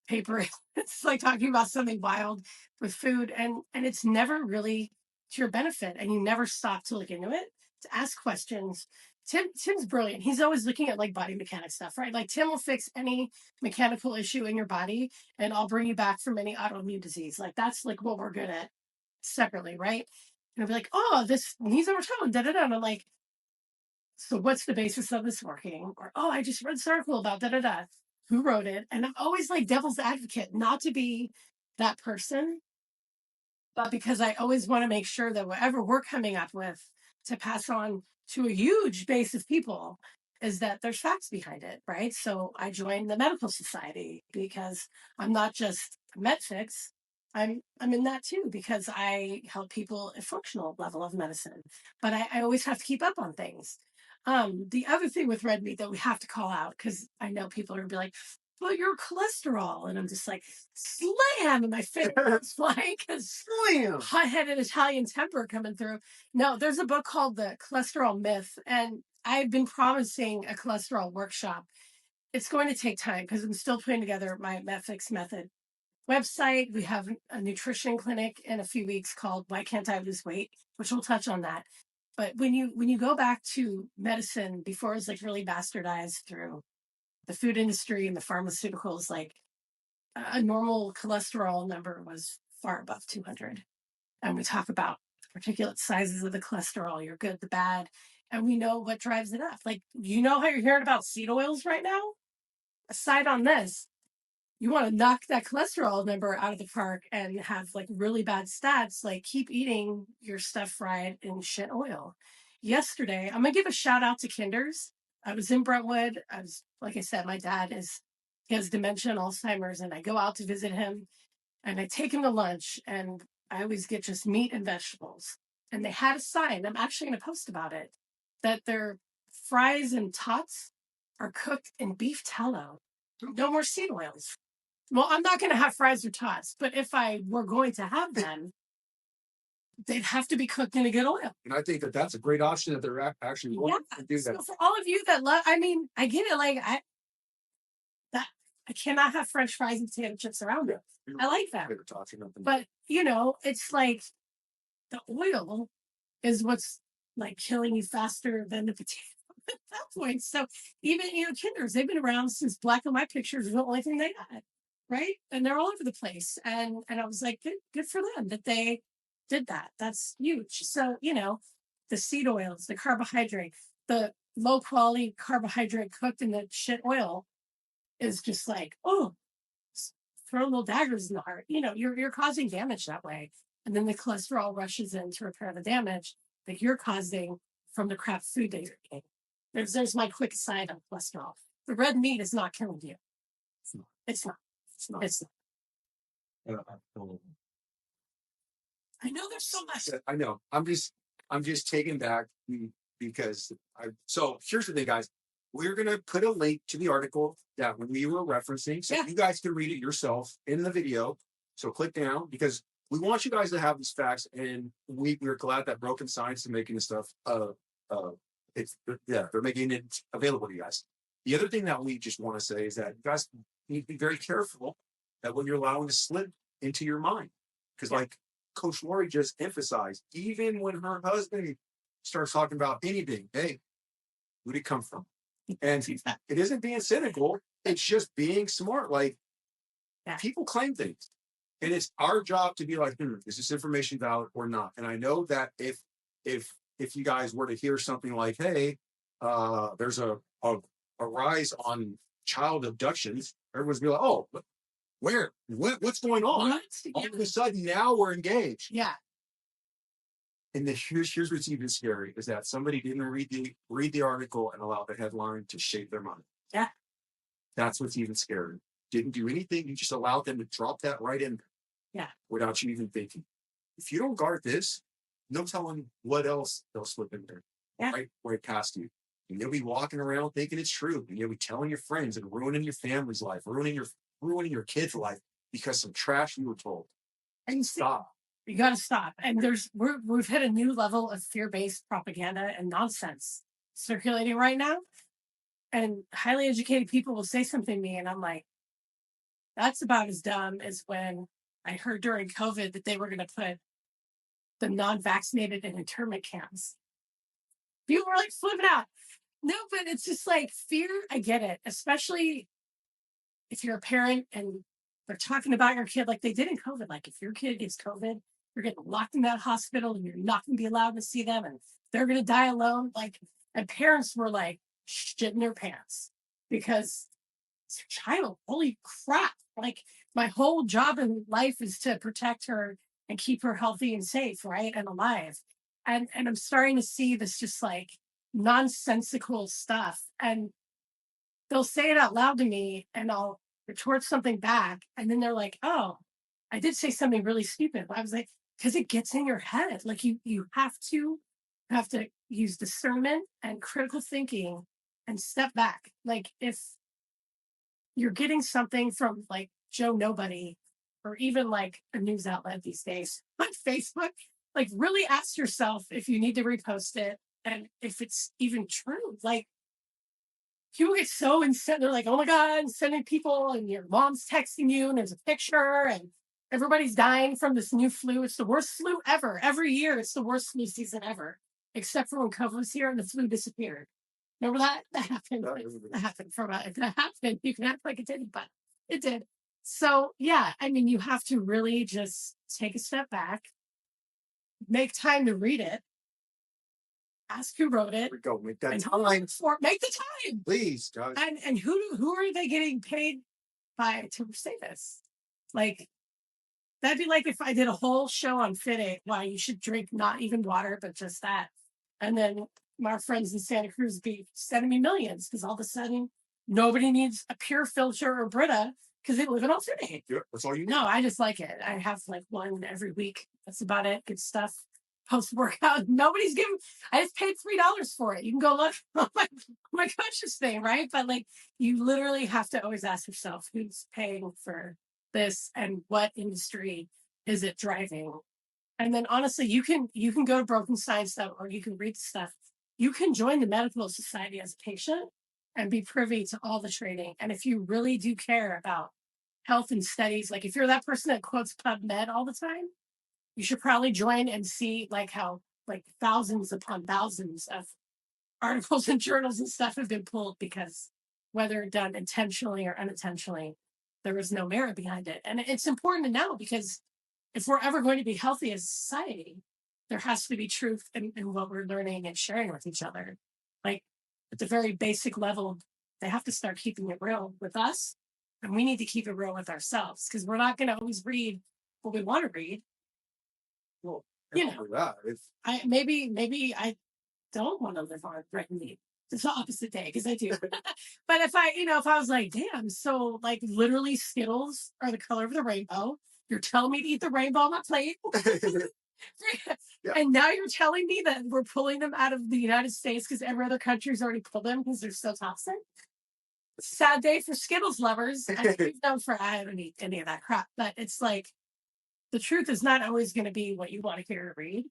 paper. It's like talking about something wild with food, and it's never really to your benefit, and you never stop to look into it, to ask questions. Tim's brilliant. He's always looking at like body mechanic stuff, right? Like Tim will fix any mechanical issue in your body, and I'll bring you back from any autoimmune disease. Like that's like what we're good at separately, right? And I'll be like, oh, this knees over toe, da da da. And I'm like, so what's the basis of this working? Or, oh, I just read this article about da da da. Who wrote it? And I'm always like devil's advocate, not to be that person, but because I always want to make sure that whatever we're coming up with to pass on to a huge base of people is that there's facts behind it, right? So I joined the medical society because I'm not just a med fix. I'm in that too because I help people at functional level of medicine, but I always have to keep up on things. The other thing with red meat that we have to call out, because I know people are gonna be like, well, your cholesterol. And I'm just like, slam in my face. It's like a hot-headed Italian temper coming through. No, there's a book called The Cholesterol Myth, and I've been promising a cholesterol workshop. It's going to take time because I'm still putting together my Metfix method website. We have a nutrition clinic in a few weeks called Why Can't I Lose Weight, which we'll touch on that. But when you go back to medicine before it was like really bastardized through the food industry and the pharmaceuticals, like a normal cholesterol number was far above 200. And we talk about the particulate sizes of the cholesterol, your good, the bad, and we know what drives it up. Like, you know how you're hearing about seed oils right now? Aside on this, you want to knock that cholesterol number out of the park and have like really bad stats, like keep eating your stuff fried in shit oil. Yesterday, I'm gonna give a shout out to Kinders. I was in Brentwood. I was, like I said, my dad he has dementia and Alzheimer's, and I go out to visit him and I take him to lunch, and I always get just meat and vegetables. And they had a sign, I'm actually gonna post about it, that their fries and tots are cooked in beef tallow. No more seed oils. Well, I'm not going to have fries or tots, but if I were going to have them, they'd have to be cooked in a good oil. And I think that that's a great option that they're actually willing to do that. So for all of you that love, I mean, I get it. Like I cannot have French fries and potato chips around it. I like them, but it's like the oil is what's like killing you faster than the potato at that point. So even Kinders, they've been around since black and white pictures were the only thing they had, right? And they're all over the place. And I was like, good for them that they did that. That's huge. So the seed oils, the carbohydrate, the low quality carbohydrate cooked in the shit oil is just like, oh, throw little daggers in the heart. You're causing damage that way. And then the cholesterol rushes in to repair the damage that you're causing from the crap food that you're eating. There's my quick aside on cholesterol. The red meat is not killing you. It's not. It's not. It's not. It's not. I know there's so much. I know. I'm just taken back because so here's the thing, guys. We're gonna put a link to the article that we were referencing, so you guys can read it yourself in the video. So click down because we want you guys to have these facts, and we're glad that Broken Science is making this stuff. They're making it available to you guys. The other thing that we just want to say is that you guys need to be very careful that what you're allowing to slip into your mind. Because like Coach Lori just emphasized, even when her husband starts talking about anything, hey, who'd it come from? And it isn't being cynical. It's just being smart. Like people claim things. And it's our job to be like, is this information valid or not? And I know that if you guys were to hear something like, hey, there's a rise on child abductions, everyone's be like, oh, where? What's going on? What? All of a sudden, now we're engaged. Yeah. And here's what's even scary is that somebody didn't read the article and allow the headline to shape their mind. Yeah. That's what's even scary. Didn't do anything. You just allowed them to drop that right in. Yeah. Without you even thinking. If you don't guard this, no telling what else they'll slip in there. Yeah. Right past you. And you'll be walking around thinking it's true. And you'll be telling your friends and ruining your family's life, ruining your kid's life because some trash you were told. And stop. You got to stop. And we've hit a new level of fear-based propaganda and nonsense circulating right now. And highly educated people will say something to me, and I'm like, that's about as dumb as when I heard during COVID that they were going to put the non-vaccinated in internment camps. People were like flipping out. No, but it's just like fear. I get it, especially if you're a parent and they're talking about your kid like they did in COVID. Like if your kid gets COVID, you're getting locked in that hospital and you're not going to be allowed to see them and they're going to die alone. Like, and parents were like shitting their pants because it's your child. Holy crap. Like my whole job in life is to protect her and keep her healthy and safe, right? And alive. And I'm starting to see this just like nonsensical stuff. And they'll say it out loud to me and I'll retort something back. And then they're like, oh, I did say something really stupid. I was like, because it gets in your head. Like you have to use discernment and critical thinking and step back. Like if you're getting something from like Joe Nobody or even like a news outlet these days on Facebook, like really ask yourself if you need to repost it and if it's even true. Like people get so incensed. They're like, oh my God, sending people and your mom's texting you and there's a picture and everybody's dying from this new flu. It's the worst flu ever. Every year it's the worst flu season ever, except for when COVID was here and the flu disappeared. Remember that? That happened. That happened for about, if that happened, you can act like it didn't, but it did. So yeah, I mean, you have to really just take a step back, make time to read it, ask who wrote it. Go make that time. Make the time, please, guys. And who are they getting paid by to say this? Like that'd be like if I did a whole show on fitting why you should drink not even water but just that, and then my friends in Santa Cruz be sending me millions because all of a sudden nobody needs a pure filter or Brita because they live in Alternate. Yeah, that's all you need. No, I just like it. I have like one every week. That's about it. Good stuff. Post workout. Nobody's giving. I just paid $3 for it. You can go look on my coach's thing, right? But like, you literally have to always ask yourself who's paying for this and what industry is it driving. And then honestly, you can go to Broken Science stuff or you can read stuff. You can join the medical society as a patient and be privy to all the training. And if you really do care about health and studies, like if you're that person that quotes PubMed all the time, you should probably join and see like how like thousands upon thousands of articles and journals and stuff have been pulled because whether done intentionally or unintentionally, there was no merit behind it. And it's important to know because if we're ever going to be healthy as a society, there has to be truth in what we're learning and sharing with each other. Like at the very basic level, they have to start keeping it real with us. And we need to keep it real with ourselves because we're not going to always read what we want to read. Well, you know, that, maybe I don't want to live on red meat. It's the opposite day because I do. But if I was like, damn, so like literally Skittles are the color of the rainbow. You're telling me to eat the rainbow on my plate. Yeah. And now you're telling me that we're pulling them out of the United States because every other country's already pulled them because they're so toxic. Sad day for Skittles lovers. I don't eat any of that crap. But it's like the truth is not always going to be what you want to hear or read,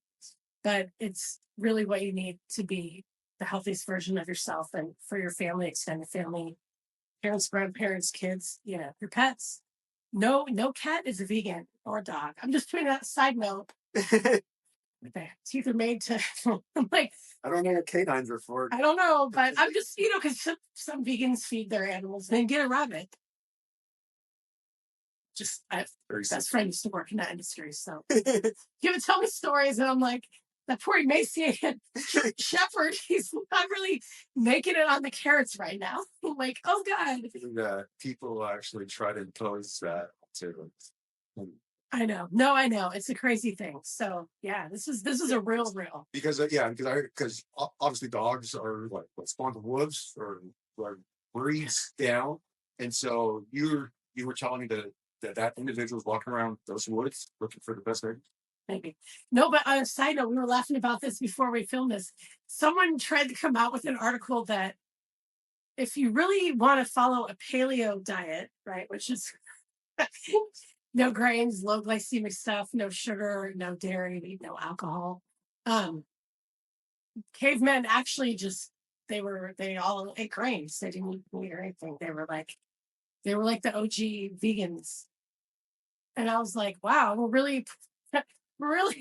but it's really what you need to be the healthiest version of yourself and for your family, extended family, parents, grandparents, kids, your pets. No, no cat is a vegan or a dog. I'm just putting that side note. Their teeth are made to. I'm like, I don't know what canines are for. I don't know, but I'm just, because some vegans feed their animals and get a rabbit. Just, I have best friend used to work in that industry, so he would tell me stories, and I'm like, that poor emaciated shepherd, he's not really making it on the carrots right now. I'm like, oh God. And, people actually try to impose that too. I know. No, I know. It's a crazy thing. So yeah, this is a real. Because because obviously dogs are like what spawn of wolves or breeds down, and so you were telling me that individual's walking around those woods looking for the best egg. Maybe. No, but on a side note, we were laughing about this before we filmed this. Someone tried to come out with an article that if you really want to follow a paleo diet, right, which is no grains, low glycemic stuff, no sugar, no dairy, no alcohol. Cavemen actually they all ate grains. They didn't eat meat or anything. They were like the OG vegans. And I was like, wow, we're really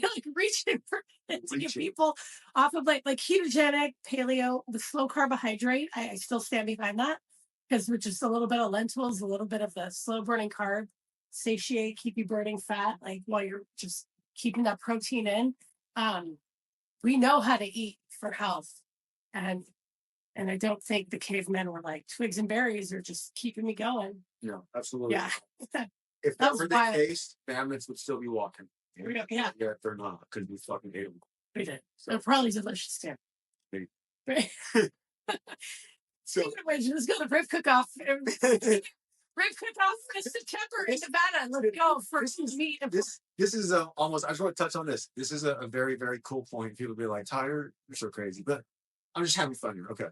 like reaching for to get people off of like ketogenic, paleo, with slow carbohydrate. I still stand behind that because with just a little bit of lentils, a little bit of the slow burning carb, satiate, keep you burning fat, like while you're just keeping that protein in. We know how to eat for health. And I don't think the cavemen were like twigs and berries are just keeping me going. Yeah, absolutely. Yeah. If that were the case, families would still be walking. Yeah. Yeah, they're not because we fucking hate them. We did. So probably delicious too. Maybe. Right. So let's go to rib cook-off. Rib cook-off in September in Nevada. Let's go for meat. This is almost. I just want to touch on this. This is a very very cool point. People be like, Tyler, you're so crazy, but I'm just having fun here. Okay.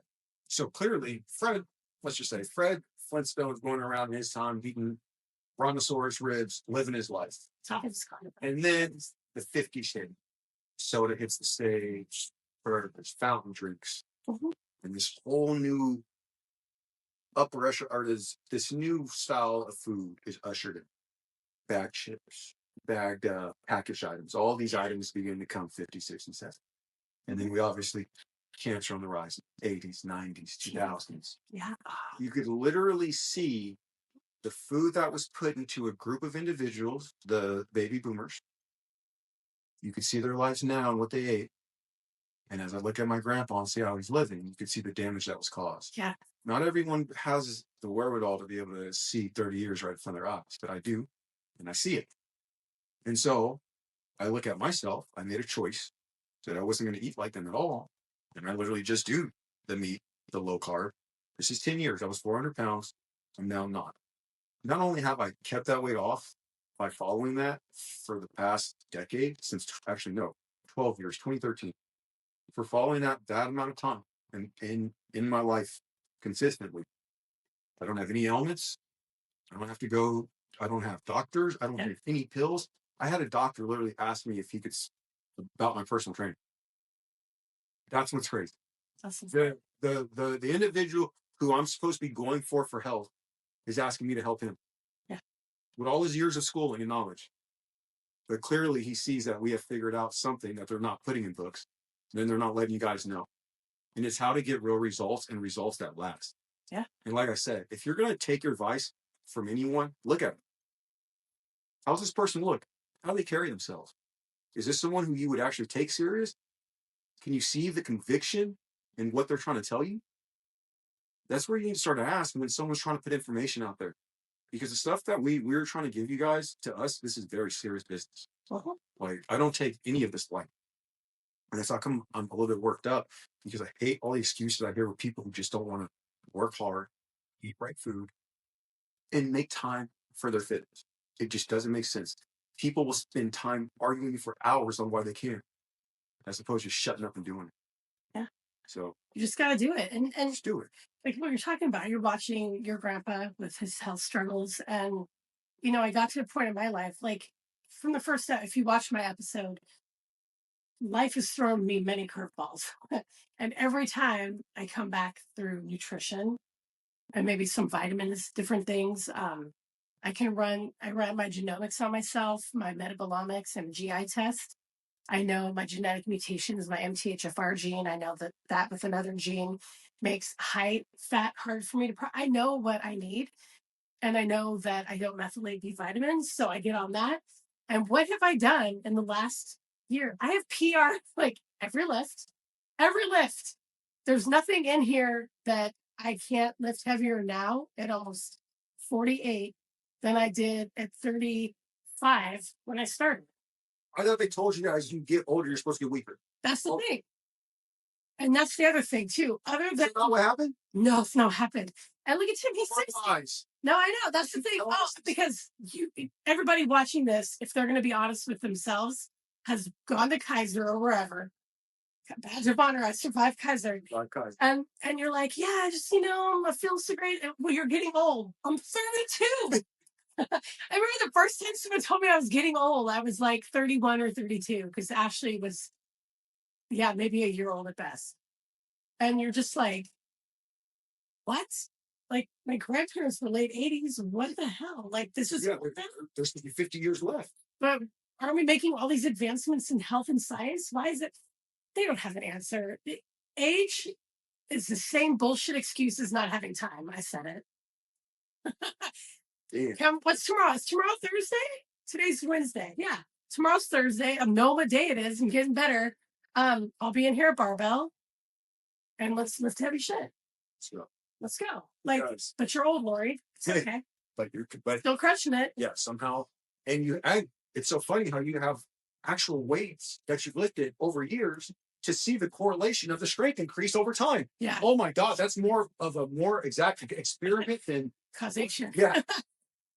So clearly, Fred, let's just say Fred Flintstone's going around in his time eating brontosaurus ribs, living his life. And then the 50s hit. Soda hits the stage, burgers, fountain drinks, and this whole new upper echelon, or this new style of food is ushered in. Bagged chips, bagged packaged items. All these items begin to come 50, 60, 70. And then we obviously cancer on the rise, 80s, 90s, 2000s. Yeah. You could literally see the food that was put into a group of individuals, the baby boomers. You could see their lives now and what they ate. And as I look at my grandpa and see how he's living, you could see the damage that was caused. Yeah. Not everyone has the wherewithal to be able to see 30 years right in front of their eyes, but I do, and I see it. And so I look at myself. I made a choice that I wasn't going to eat like them at all. And I literally just do the meat, the low carb. This is 10 years. I was 400 pounds. I'm now not. Not only have I kept that weight off by following that for the past decade, since actually, no, 12 years, 2013, for following that amount of time and in my life consistently. I don't have any ailments. I don't have to go. I don't have doctors. I don't take any pills. I had a doctor literally ask me if he could about my personal training. That's what's crazy. Awesome. The individual who I'm supposed to be going for health is asking me to help him. Yeah. With all his years of schooling and knowledge. But clearly he sees that we have figured out something that they're not putting in books. Then they're not letting you guys know. And it's how to get real results and results that last. Yeah. And like I said, if you're going to take your advice from anyone, look at them. How's this person look? How do they carry themselves? Is this someone who you would actually take serious? Can you see the conviction in what they're trying to tell you? That's where you need to start to ask when someone's trying to put information out there. Because the stuff that we're trying to give you guys, to us, this is very serious business. Like, I don't take any of this light. And that's how come I'm a little bit worked up, because I hate all the excuses I hear with people who just don't want to work hard, eat right food, and make time for their fitness. It just doesn't make sense. People will spend time arguing for hours on why they can't, as opposed to shutting up and doing it. Yeah. So you just got to do it. And just do it. Like what you're talking about, you're watching your grandpa with his health struggles. And, I got to a point in my life, like from the first step, if you watch my episode, life has thrown me many curveballs. And every time I come back through nutrition and maybe some vitamins, different things, I ran my genomics on myself, my metabolomics and GI test. I know my genetic mutation is my MTHFR gene. I know that with another gene makes high fat hard for me to. I know what I need, and I know that I don't methylate B vitamins, so I get on that. And what have I done in the last year? I have PR like every lift, every lift. There's nothing in here that I can't lift heavier now at almost 48 than I did at 35 when I started. I thought they told you guys you get older, you're supposed to get weaker. That's the thing. And that's the other thing too. Other Is than that not what happened? no, it's not happened. And look at him, he's Front 60. eyes. No, I know. That's the thing. Oh, because everybody watching this, if they're going to be honest with themselves, has gone to Kaiser or wherever. Badge of honor, I survived Kaiser. And you're like, yeah, I feel so great. Well, you're getting old. I'm 32. I remember the first time someone told me I was getting old, I was like 31 or 32 because Ashley was, maybe a year old at best. And you're just like, what? Like my grandparents were late 80s. What the hell? Like this is there's 50 years left. But aren't we making all these advancements in health and science? Why is it? They don't have an answer. Age is the same bullshit excuse as not having time. I said it. What's tomorrow? Is tomorrow Thursday? Today's Wednesday. Yeah. Tomorrow's Thursday. I know what day it is. I'm getting better. I'll be in here at Barbell. And let's lift heavy shit. Let's go. Like, but you're old, Lori. It's okay. But you're still crushing it. Yeah, somehow. And it's so funny how you have actual weights that you've lifted over years to see the correlation of the strength increase over time. Yeah. Oh my God, that's more of a more exact experiment than causation. Yeah.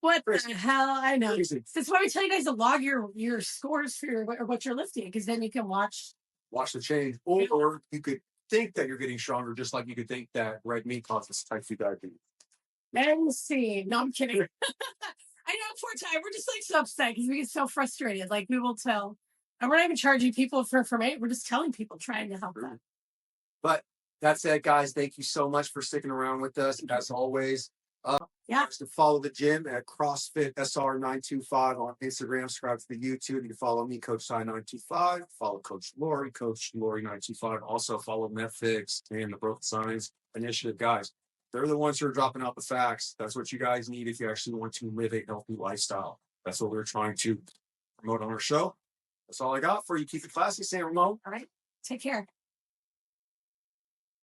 What the hell? I know. Crazy. That's why we tell you guys to log your scores for what you're lifting, because then you can watch the change. Or you could think that you're getting stronger, just like you could think that red meat causes type 2 diabetes. And see. No, I'm kidding. I know, poor time. We're just like so upset because we get so frustrated. Like we will tell, and we're not even charging people for information. We're just telling people, trying to help them. But that's it, guys. Thank you so much for sticking around with us. As always, to follow the gym at CrossFit SR925 on Instagram. Subscribe to the YouTube. You can follow me, Coach Sai925. Follow Coach Lori 925. Also follow Netflix and the Broken Science Initiative, guys. They're the ones who are dropping out the facts. That's what you guys need if you actually want to live a healthy lifestyle. That's what we're trying to promote on our show. That's all I got for you. Keep it classy, San Ramon. All right. Take care.